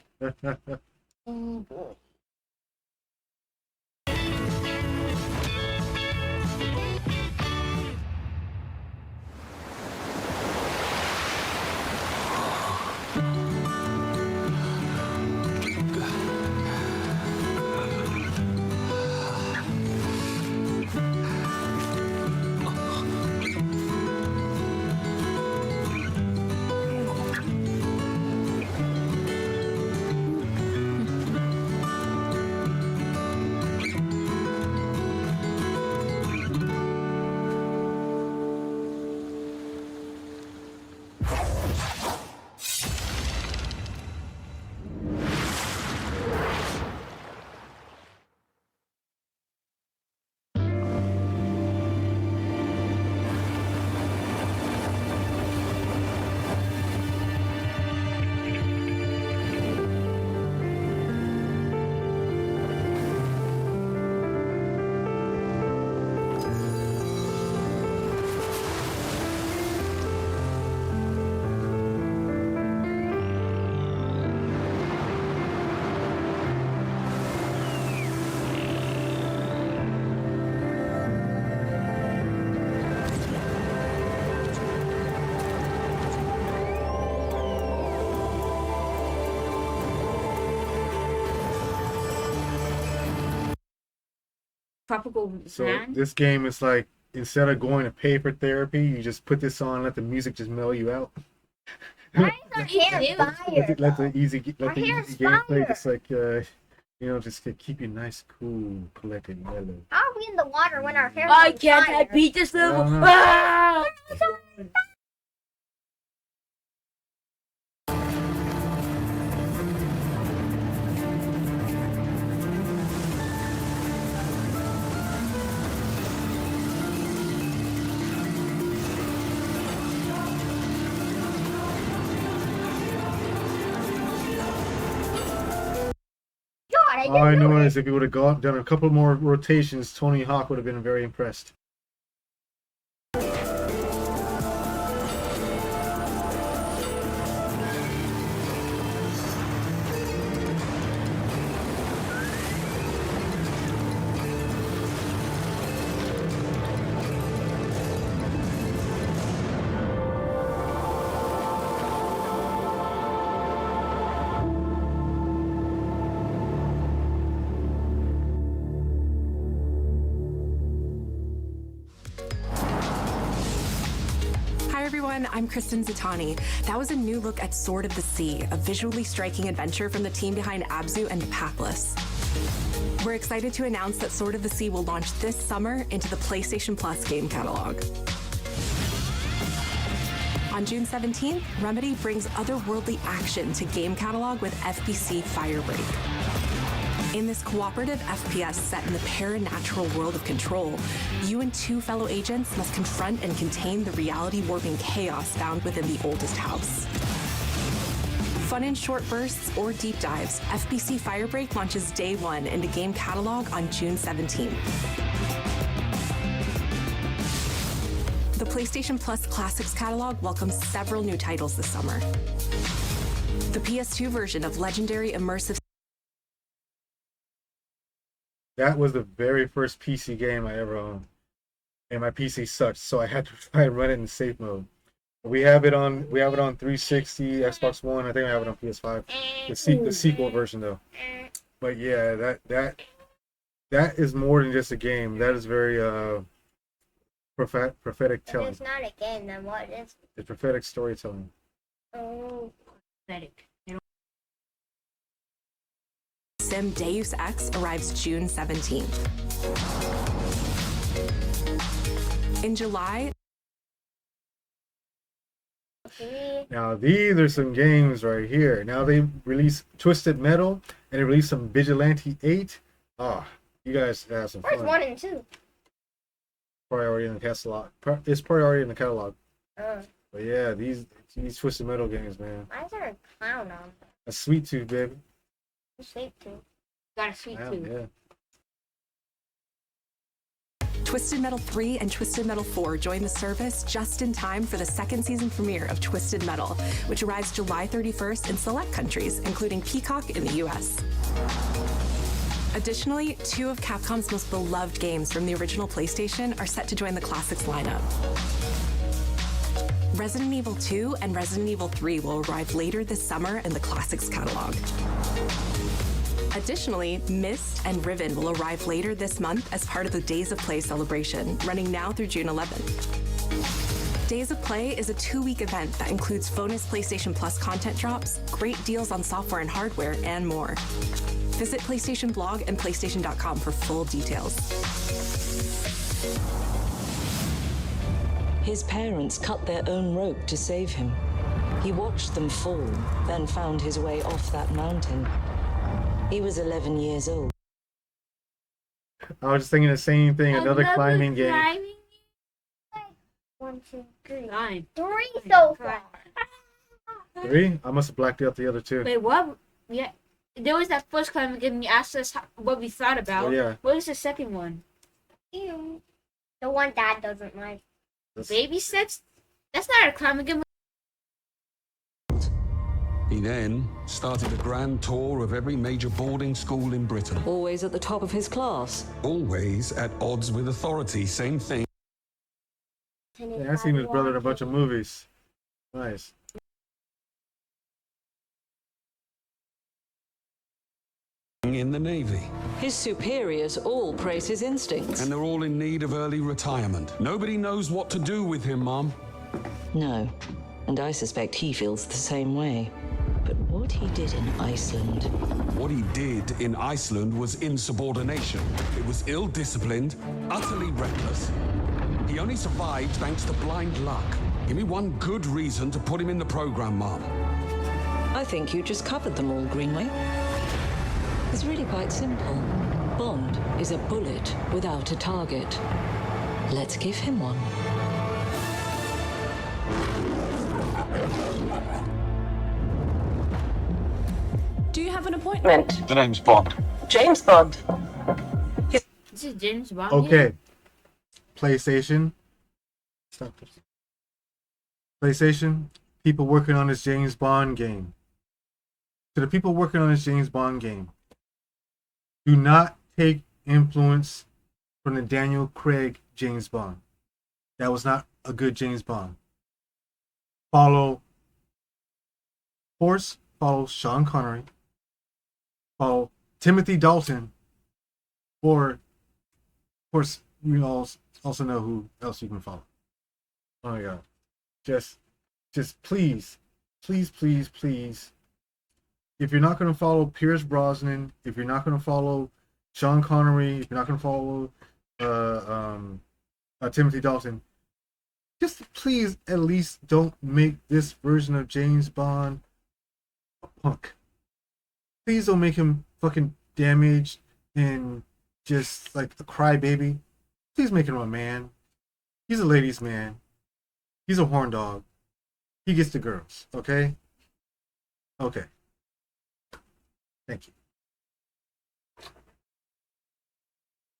Tropical
So
man.
this game is like, instead of going to pay for therapy, you just put this on, let the music just mellow you out.
Why is our hair fire?
Let the easy
Our hair is
gameplay
fire.
just like just to keep you nice, cool, collected, mellow.
How are we in the water when our hair?
I can't beat this level.
I don't know.
Ah!
God,
All I know is if you would have done a couple more rotations, Tony Hawk would have been very impressed.
Hi everyone, I'm Kristen Zatani. That was a new look at Sword of the Sea, a visually striking adventure from the team behind Abzu and Pathless. We're excited to announce that Sword of the Sea will launch this summer into the PlayStation Plus game catalog. On June 17th, Remedy brings otherworldly action to game catalog with FBC Firebreak. In this cooperative FPS set in the paranatural world of Control, you and two fellow agents must confront and contain the reality-warping chaos found within the oldest house. Fun in short bursts or deep dives, FBC Firebreak launches day one into game catalog on June 17th. The PlayStation Plus Classics catalog welcomes several new titles this summer. The PS2 version of legendary immersive.
That was the very first PC game I ever owned, and my PC sucked, so I had to try and run it in safe mode. We have it on 360, Xbox One. I think I have it on PS5. The sequel version though. But yeah, that is more than just a game. That is very prophetic telling.
It's not a game, then what is it?
It's prophetic storytelling.
Oh,
pathetic.
Sim Deus Ex arrives June 17th. In July,
now these are some games right here. Now they released Twisted Metal and they released some Vigilante 8. Ah, you guys have some
where's
fun.
1 and 2?
Probably already in the catalog. It's probably already in the catalog.
Oh.
But yeah, these Twisted Metal games, man.
Why is there a clown on?
A sweet tooth, baby.
Sweet tooth.
Got a sweet tooth.
Yeah.
Twisted Metal 3 and Twisted Metal 4 join the service just in time for the second season premiere of Twisted Metal, which arrives July 31st in select countries, including Peacock in the US. Additionally, 2 of Capcom's most beloved games from the original PlayStation are set to join the Classics lineup. Resident Evil 2 and Resident Evil 3 will arrive later this summer in the Classics catalog. Additionally, Myst and Riven will arrive later this month as part of the Days of Play celebration, running now through June 11th. Days of Play is a 2-week event that includes bonus PlayStation Plus content drops, great deals on software and hardware, and more. Visit PlayStation Blog and PlayStation.com for full details.
His parents cut their own rope to save him. He watched them fall, then found his way off that mountain. He was 11 years old.
I was just thinking the same thing. Another climbing game.
1, 2, 3.
3
so far.
3? I must have blacked out the other 2.
Wait, what? Yeah, there was that first climbing game. You asked us what we thought about.
Oh, yeah.
What was the second one?
Ew. The one Dad doesn't like.
Baby steps? That's not a climbing game.
He then started a grand tour of every major boarding school in Britain.
Always at the top of his class.
Always at odds with authority. Same thing.
Yeah, I've seen his brother in a bunch of movies. Nice.
In the Navy.
His superiors all praise his instincts.
And they're all in need of early retirement. Nobody knows what to do with him, Mom.
No, and I suspect he feels the same way. But what he did in Iceland...
What he did in Iceland was insubordination. It was ill-disciplined, utterly reckless. He only survived thanks to blind luck. Give me one good reason to put him in the program, Mom.
I think you just covered them all, Greenway. It's really quite simple. Bond is a bullet without a target. Let's give him one.
Do you have an appointment?
The name's Bond.
James Bond.
This is James Bond.
Okay. PlayStation. Stop this. PlayStation. People working on this James Bond game. To the people working on this James Bond game, do not take influence from the Daniel Craig James Bond. That was not a good James Bond. Follow Sean Connery. Follow Timothy Dalton. Or, of course, you all also know who else you can follow. Oh my God. Just please, please, please, please. If you're not going to follow Pierce Brosnan, if you're not going to follow Sean Connery, if you're not going to follow Timothy Dalton, just please at least don't make this version of James Bond a punk. Please don't make him fucking damaged and just like a crybaby, please make him a man. He's a ladies' man. He's a horn dog. He gets the girls, okay? Okay. Thank you.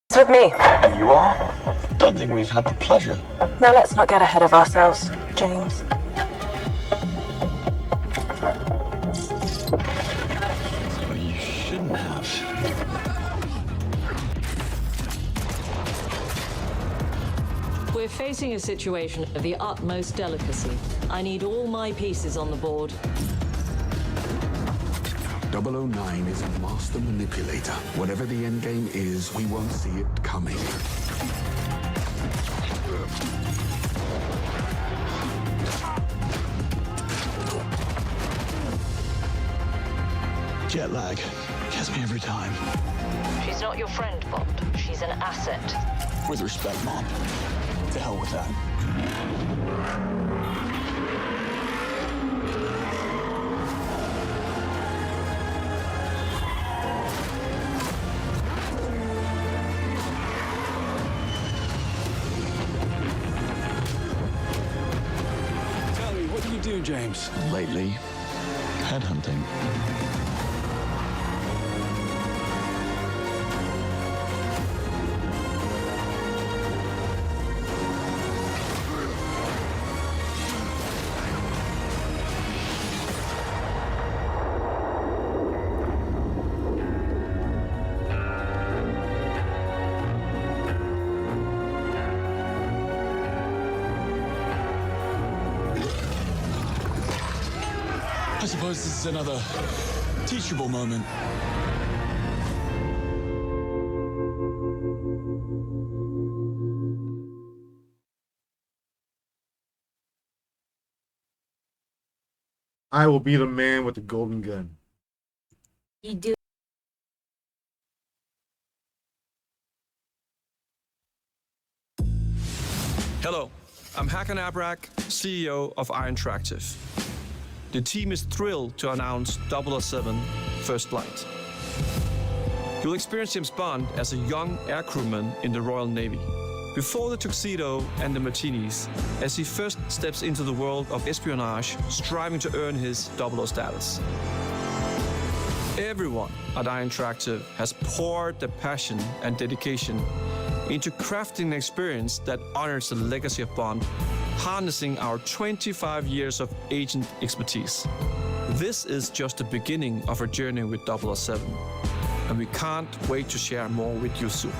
It's with me.
You are? Don't think we've had the pleasure.
Now let's not get ahead of ourselves, James.
Well, you shouldn't have.
We're facing a situation of the utmost delicacy. I need all my pieces on the board.
009 is a master manipulator. Whatever the endgame is, we won't see it coming.
Jet lag gets me every time.
She's not your friend, Bond. She's an asset.
With respect, Mom. To hell with that.
Tell me, what do you do, James?
Lately, headhunting.
I suppose this is another teachable moment.
I will be the man with the golden gun.
You do.
Hello, I'm Hakan Abrak, CEO of Iron Interactive. The team is thrilled to announce 007 First Flight. You'll experience James Bond as a young air crewman in the Royal Navy. Before the tuxedo and the martinis, as he first steps into the world of espionage, striving to earn his 00 status. Everyone at Iron Interactive has poured their passion and dedication into crafting an experience that honors the legacy of Bond, harnessing our 25 years of agent expertise. This is just the beginning of our journey with 007, and we can't wait to share more with you soon.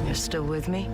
You're still with me?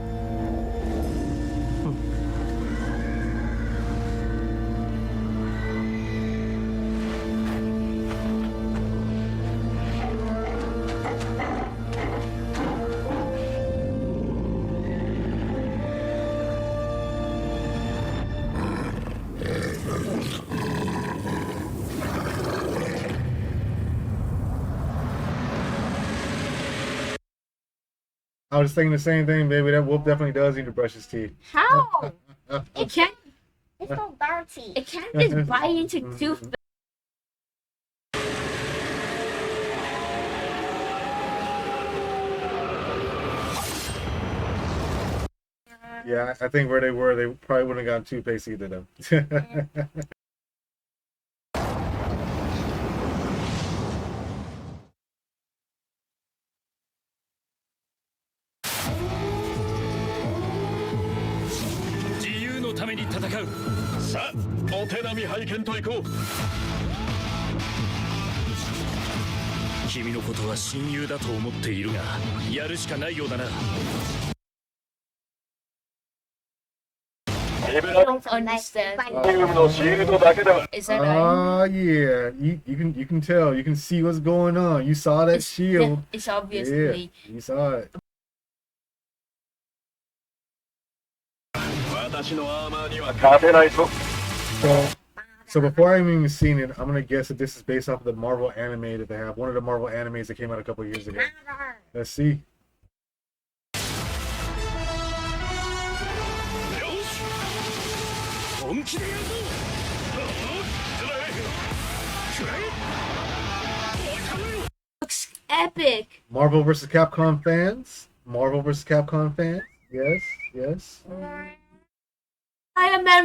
I was thinking the same thing, baby. That wolf definitely does need to brush his teeth.
How? It can't. It's so bouncy. It can't just bite into tooth.
Yeah, I think where they were, they probably wouldn't have gotten toothpaste either, though.
君のことは親友だと思っているが、やるしかないようだな。
I don't understand. Is that
Ah, yeah. You can tell. You can see what's going on. You saw that shield.
It's obviously.
Yeah, you saw it. So before I've even seen it, I'm gonna guess that this is based off of the Marvel anime that they have. One of the Marvel animes that came out a couple years ago. Let's see.
Looks epic.
Marvel vs. Capcom fans. Marvel vs. Capcom fans. Yes, yes.
Iron Man.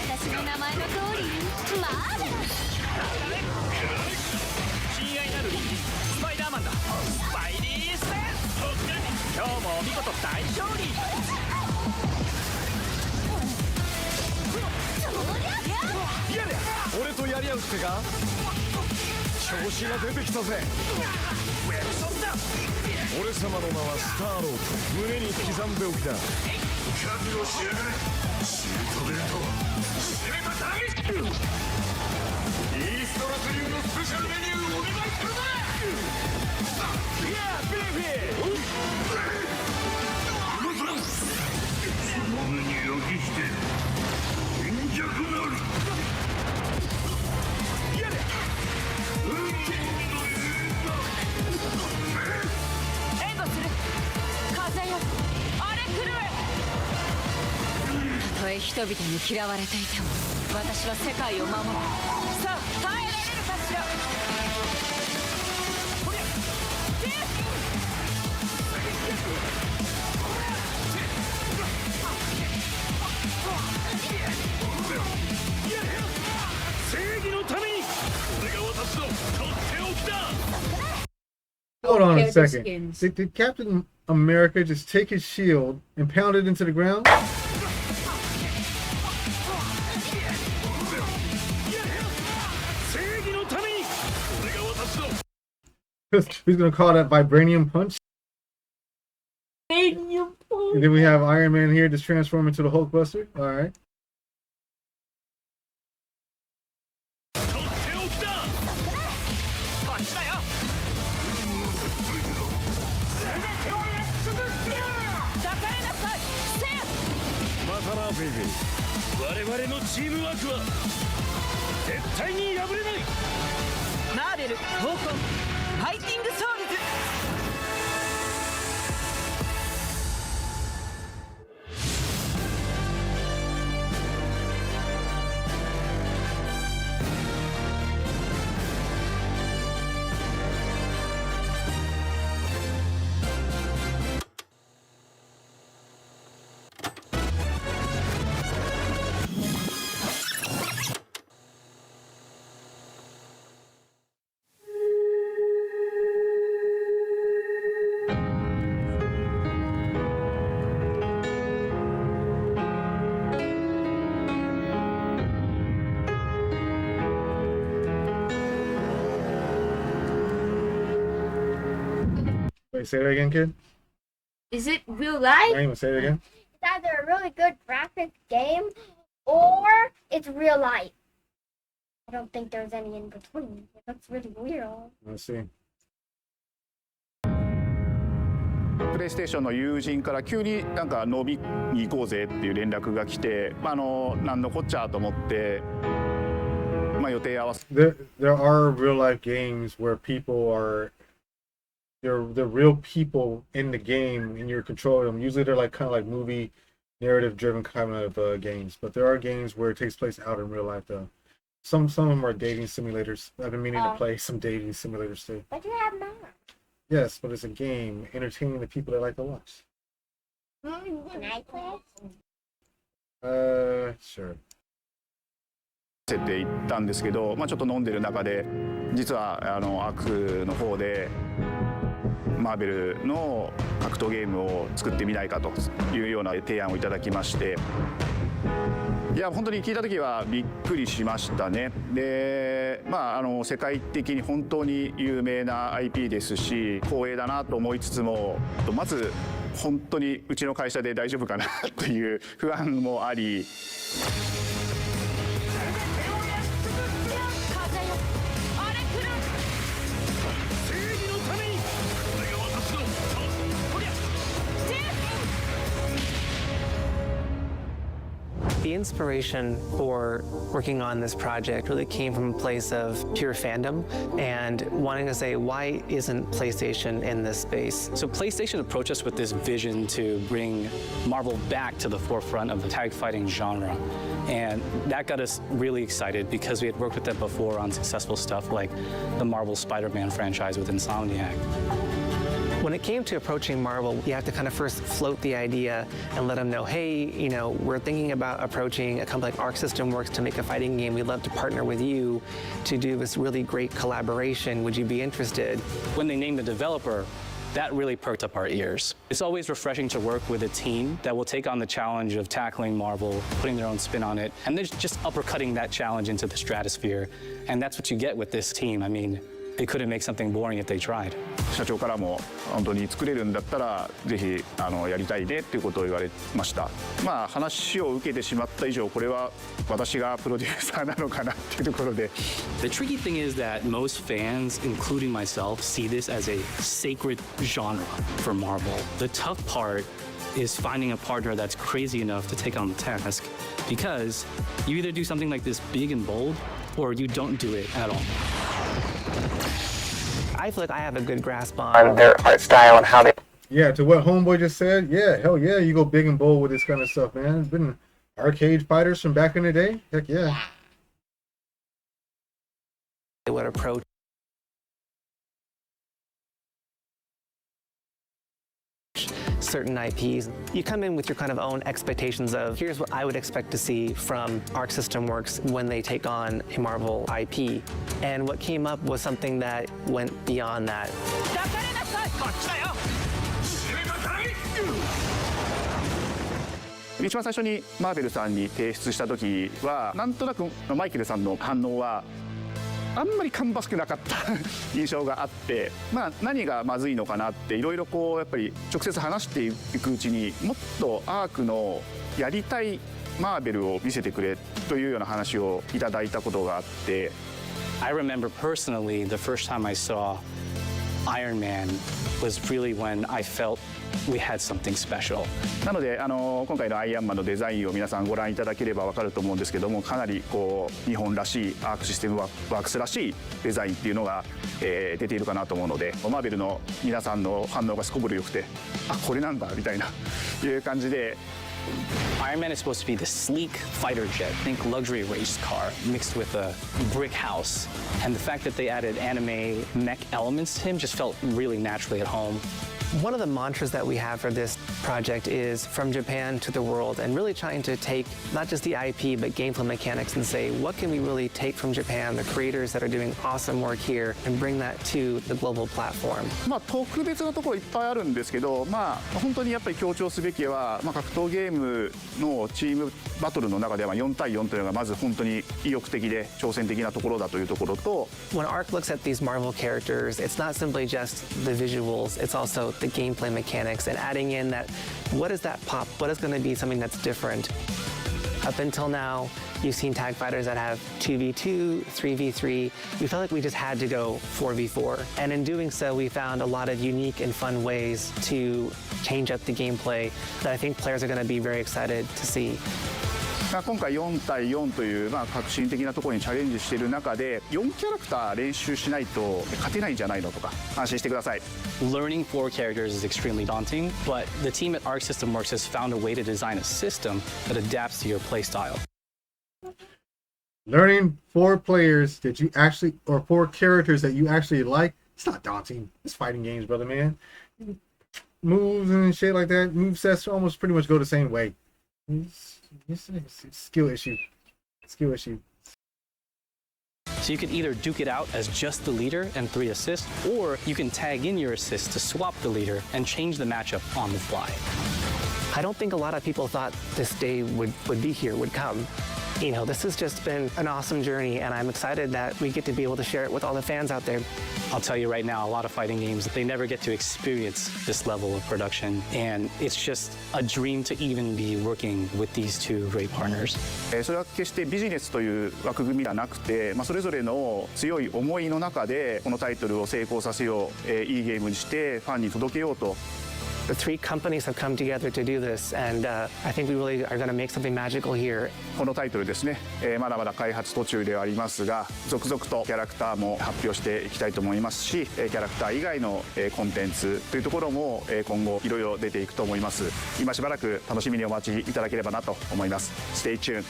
私の名前の通りマーベラス。
親愛なるリッキー、スパイダーマンだ。スパイリーステンス。今日もお見事大勝利。俺とやり合うってか。調子が出てきたぜ。俺様の名はスターロード。胸に刻んでおきだ。覚悟しやがれ。シュートベルト。締めたターゲット。イーストラス流のスペシャルメニューお願いするぜ。いやー、ビリビリ。その目に焼きして貧弱なる。やれ。
援護する。風よ、荒れ狂え。たとえ人々に嫌われていても、私は世界を守る。さあ、耐えられるかしら。
正義のために。これが私のとっておきだ。
Hold on a
Okay, the
second. Did Captain America just take his shield and pound it into the ground? Who's gonna call that vibranium punch?
Vibranium punch.
And then we have Iron Man here just transform into the Hulkbuster. All right.
Baby. 我々のチームワークは絶対に破れない。
マーベル闘魂ファイティングソウルズ。
Wait, say that again, kid.
Is it real life?
Can you say it again?
It's either a really good graphic game or it's real life. I don't think there's any in between. That's really weird.
Let's see.
プレイステーションの友人から急になんか飲みに行こうぜっていう連絡が来て、なんのこっちゃと思って、予定合わせ。
There are real life games where people are they're real people in the game and you're controlling them. Usually they're like kind of like movie narrative driven kind of games, but there are games where it takes place out in real life though. Some of them are dating simulators. I've been meaning to play some dating simulators too.
But you have not.
Yes, but it's a game entertaining the people that like to watch.
Can I play?
Sure.
せていったんですけど、ちょっと飲んでる中で実はアクの方でマーベルの格闘ゲームを作ってみないかというような提案をいただきまして、いや本当に聞いた時はびっくりしましたね。で、世界的に本当に有名な IP ですし光栄だなと思いつつも、まず本当にうちの会社で大丈夫かなという不安もあり。
The inspiration for working on this project really came from a place of pure fandom and wanting to say, why isn't PlayStation in this space?
So PlayStation approached us with this vision to bring Marvel back to the forefront of the tag fighting genre. And that got us really excited because we had worked with them before on successful stuff like the Marvel Spider-Man franchise with Insomniac.
When it came to approaching Marvel, you have to kind of first float the idea and let them know, hey, we're thinking about approaching a company like Arc System Works to make a fighting game. We'd love to partner with you to do this really great collaboration. Would you be interested?
When they named the developer, that really perked up our ears. It's always refreshing to work with a team that will take on the challenge of tackling Marvel, putting their own spin on it, and they're just uppercutting that challenge into the stratosphere. And that's what you get with this team. I mean, they couldn't make something boring if they tried.
社長からも本当に作れるんだったらぜひやりたいねっていうことを言われました。話を受けてしまった以上これは私がプロデューサーなのかなっていうところで。
The tricky thing is that most fans, including myself, see this as a sacred genre for Marvel. The tough part is finding a partner that's crazy enough to take on the task, because you either do something like this big and bold or you don't do it at all.
I feel like I have a good grasp on their art style and how they...
Yeah, to what Homeboy just said, yeah, hell yeah, you go big and bold with this kind of stuff, man. It's been arcade fighters from back in the day. Heck yeah.
They would approach certain IPs. You come in with your kind of own expectations of, here's what I would expect to see from Arc System Works when they take on a Marvel IP. And what came up was something that went beyond that.
一番最初にマーベルさんに提出した時はなんとなくマイケルさんの反応はあんまり芳しくなかった印象があって、何がまずいのかなっていろいろやっぱり直接話していくうちにもっとアークのやりたいマーベルを見せてくれというような話をいただいたことがあって。
I remember personally the first time I saw Iron Man was really when I felt we had something special.
なので今回のアイアンマンのデザインを皆さんご覧いただければ分かると思うんですけども、かなり日本らしいアークシステムワークスらしいデザインっていうのが、出ているかなと思うので、マーベルの皆さんの反応がすこぶる良くて、あ、これなんだみたいないう感じで。
Iron Man is supposed to be the sleek fighter jet, think luxury race car mixed with a brick house. And the fact that they added anime mech elements to him just felt really naturally at home.
One of the mantras that we have for this project is from Japan to the world, and really trying to take not just the IP but gameplay mechanics and say, what can we really take from Japan, the creators that are doing awesome work here, and bring that to the global platform.
特別なところいっぱいあるんですけど、本当にやっぱり強調すべきは、格闘ゲームのチームバトルの中では4対4というのがまず本当に意欲的で挑戦的なところだというところと。
When Arc looks at these Marvel characters, it's not simply just the visuals, it's also the gameplay mechanics and adding in that, what is that pop? What is going to be something that's different? Up until now, you've seen tag fighters that have 2v2, 3v3. We felt like we just had to go 4v4. And in doing so, we found a lot of unique and fun ways to change up the gameplay that I think players are going to be very excited to see.
今回4対4という革新的なところにチャレンジしている中で4キャラクター練習しないと勝てないんじゃないのとか安心してください。
Learning 4 characters is extremely daunting, but the team at Arc System Works has found a way to design a system that adapts to your playstyle.
Learning 4 players that you actually, or 4 characters that you actually like, it's not daunting. It's fighting games, brother, man. Moves and shit like that, movesets almost pretty much go the same way. It's a skill issue. Skill issue.
So you can either duke it out as just the leader and 3 assists, or you can tag in your assists to swap the leader and change the matchup on the fly.
I don't think a lot of people thought this day would be here, would come. You know, this has just been an awesome journey, and I'm excited that we get to be able to share it with all the fans out there.
I'll tell you right now, a lot of fighting games, they never get to experience this level of production, and it's just a dream to even be working with these two great partners.
それは決してビジネスという枠組みではなくて、それぞれの強い思いの中でこのタイトルを成功させよう、いいゲームにしてファンに届けようと。
The three companies have come together to do this, and I think we really are going to make something magical here.
このタイトルですね、まだまだ開発途中ではありますが、続々とキャラクターも発表していきたいと思いますし、キャラクター以外のコンテンツというところも今後いろいろ出ていくと思います。今しばらく楽しみにお待ちいただければなと思います。Stay tuned.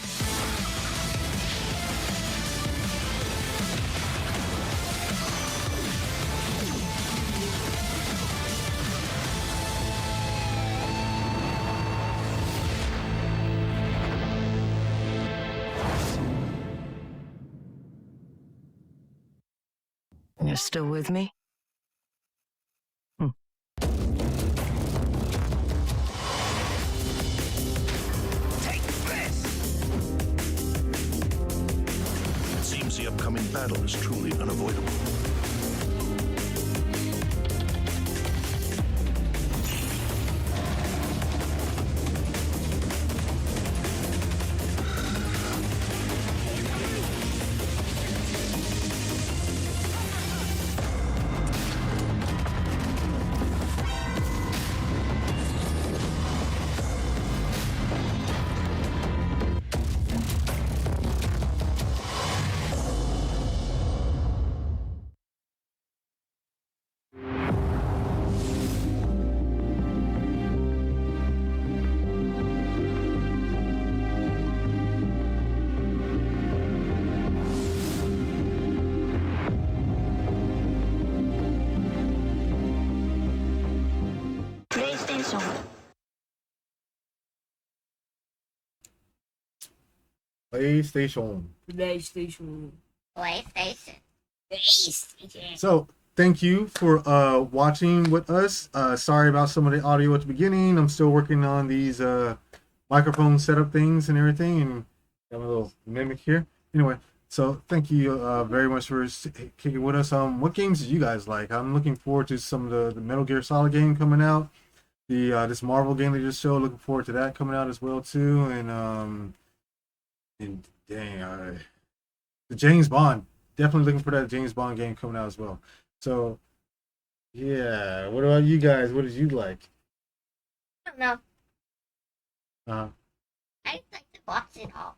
You're still with me?
Take this! It seems the upcoming battle is truly unavoidable.
PlayStation.
PlayStation.
So thank you for watching with us. Sorry about some of the audio at the beginning. I'm still working on these microphone setup things and everything, and got my little mimic here. Anyway, so thank you very much for kicking with us. What games do you guys like? I'm looking forward to some of the Metal Gear Solid game coming out. The this Marvel game they just showed. Looking forward to that coming out as well too. And dang, the James Bond. Definitely looking for that James Bond game coming out as well. So, yeah. What about you guys? What did you like?
I don't know.
Uh-huh.
I like to watch it all.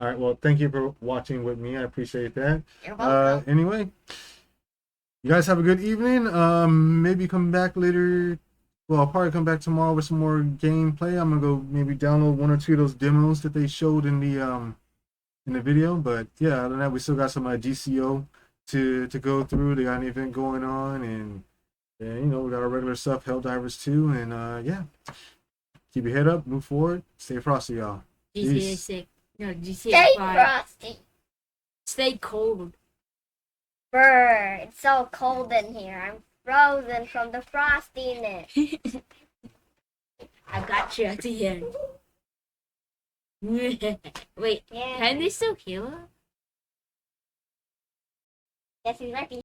All right. Well, thank you for watching with me. I appreciate that.
You're welcome.
Anyway, you guys have a good evening. Maybe come back later. Well, I'll probably come back tomorrow with some more gameplay. I'm gonna go maybe download one or two of those demos that they showed in the video. But yeah, other than that, we still got some GCO to go through. They got an event going on, and you know, we got our regular stuff, Helldivers 2, and yeah, keep your head up, move forward, stay frosty, y'all.
GTA 6. No, GTA
Stay
5.
frosty.
Stay cold.
Brr, it's so cold in here. I'm frozen from the frostiness.
I got you at the end. Wait,
Yeah.
can they still heal her?
Yes, we might be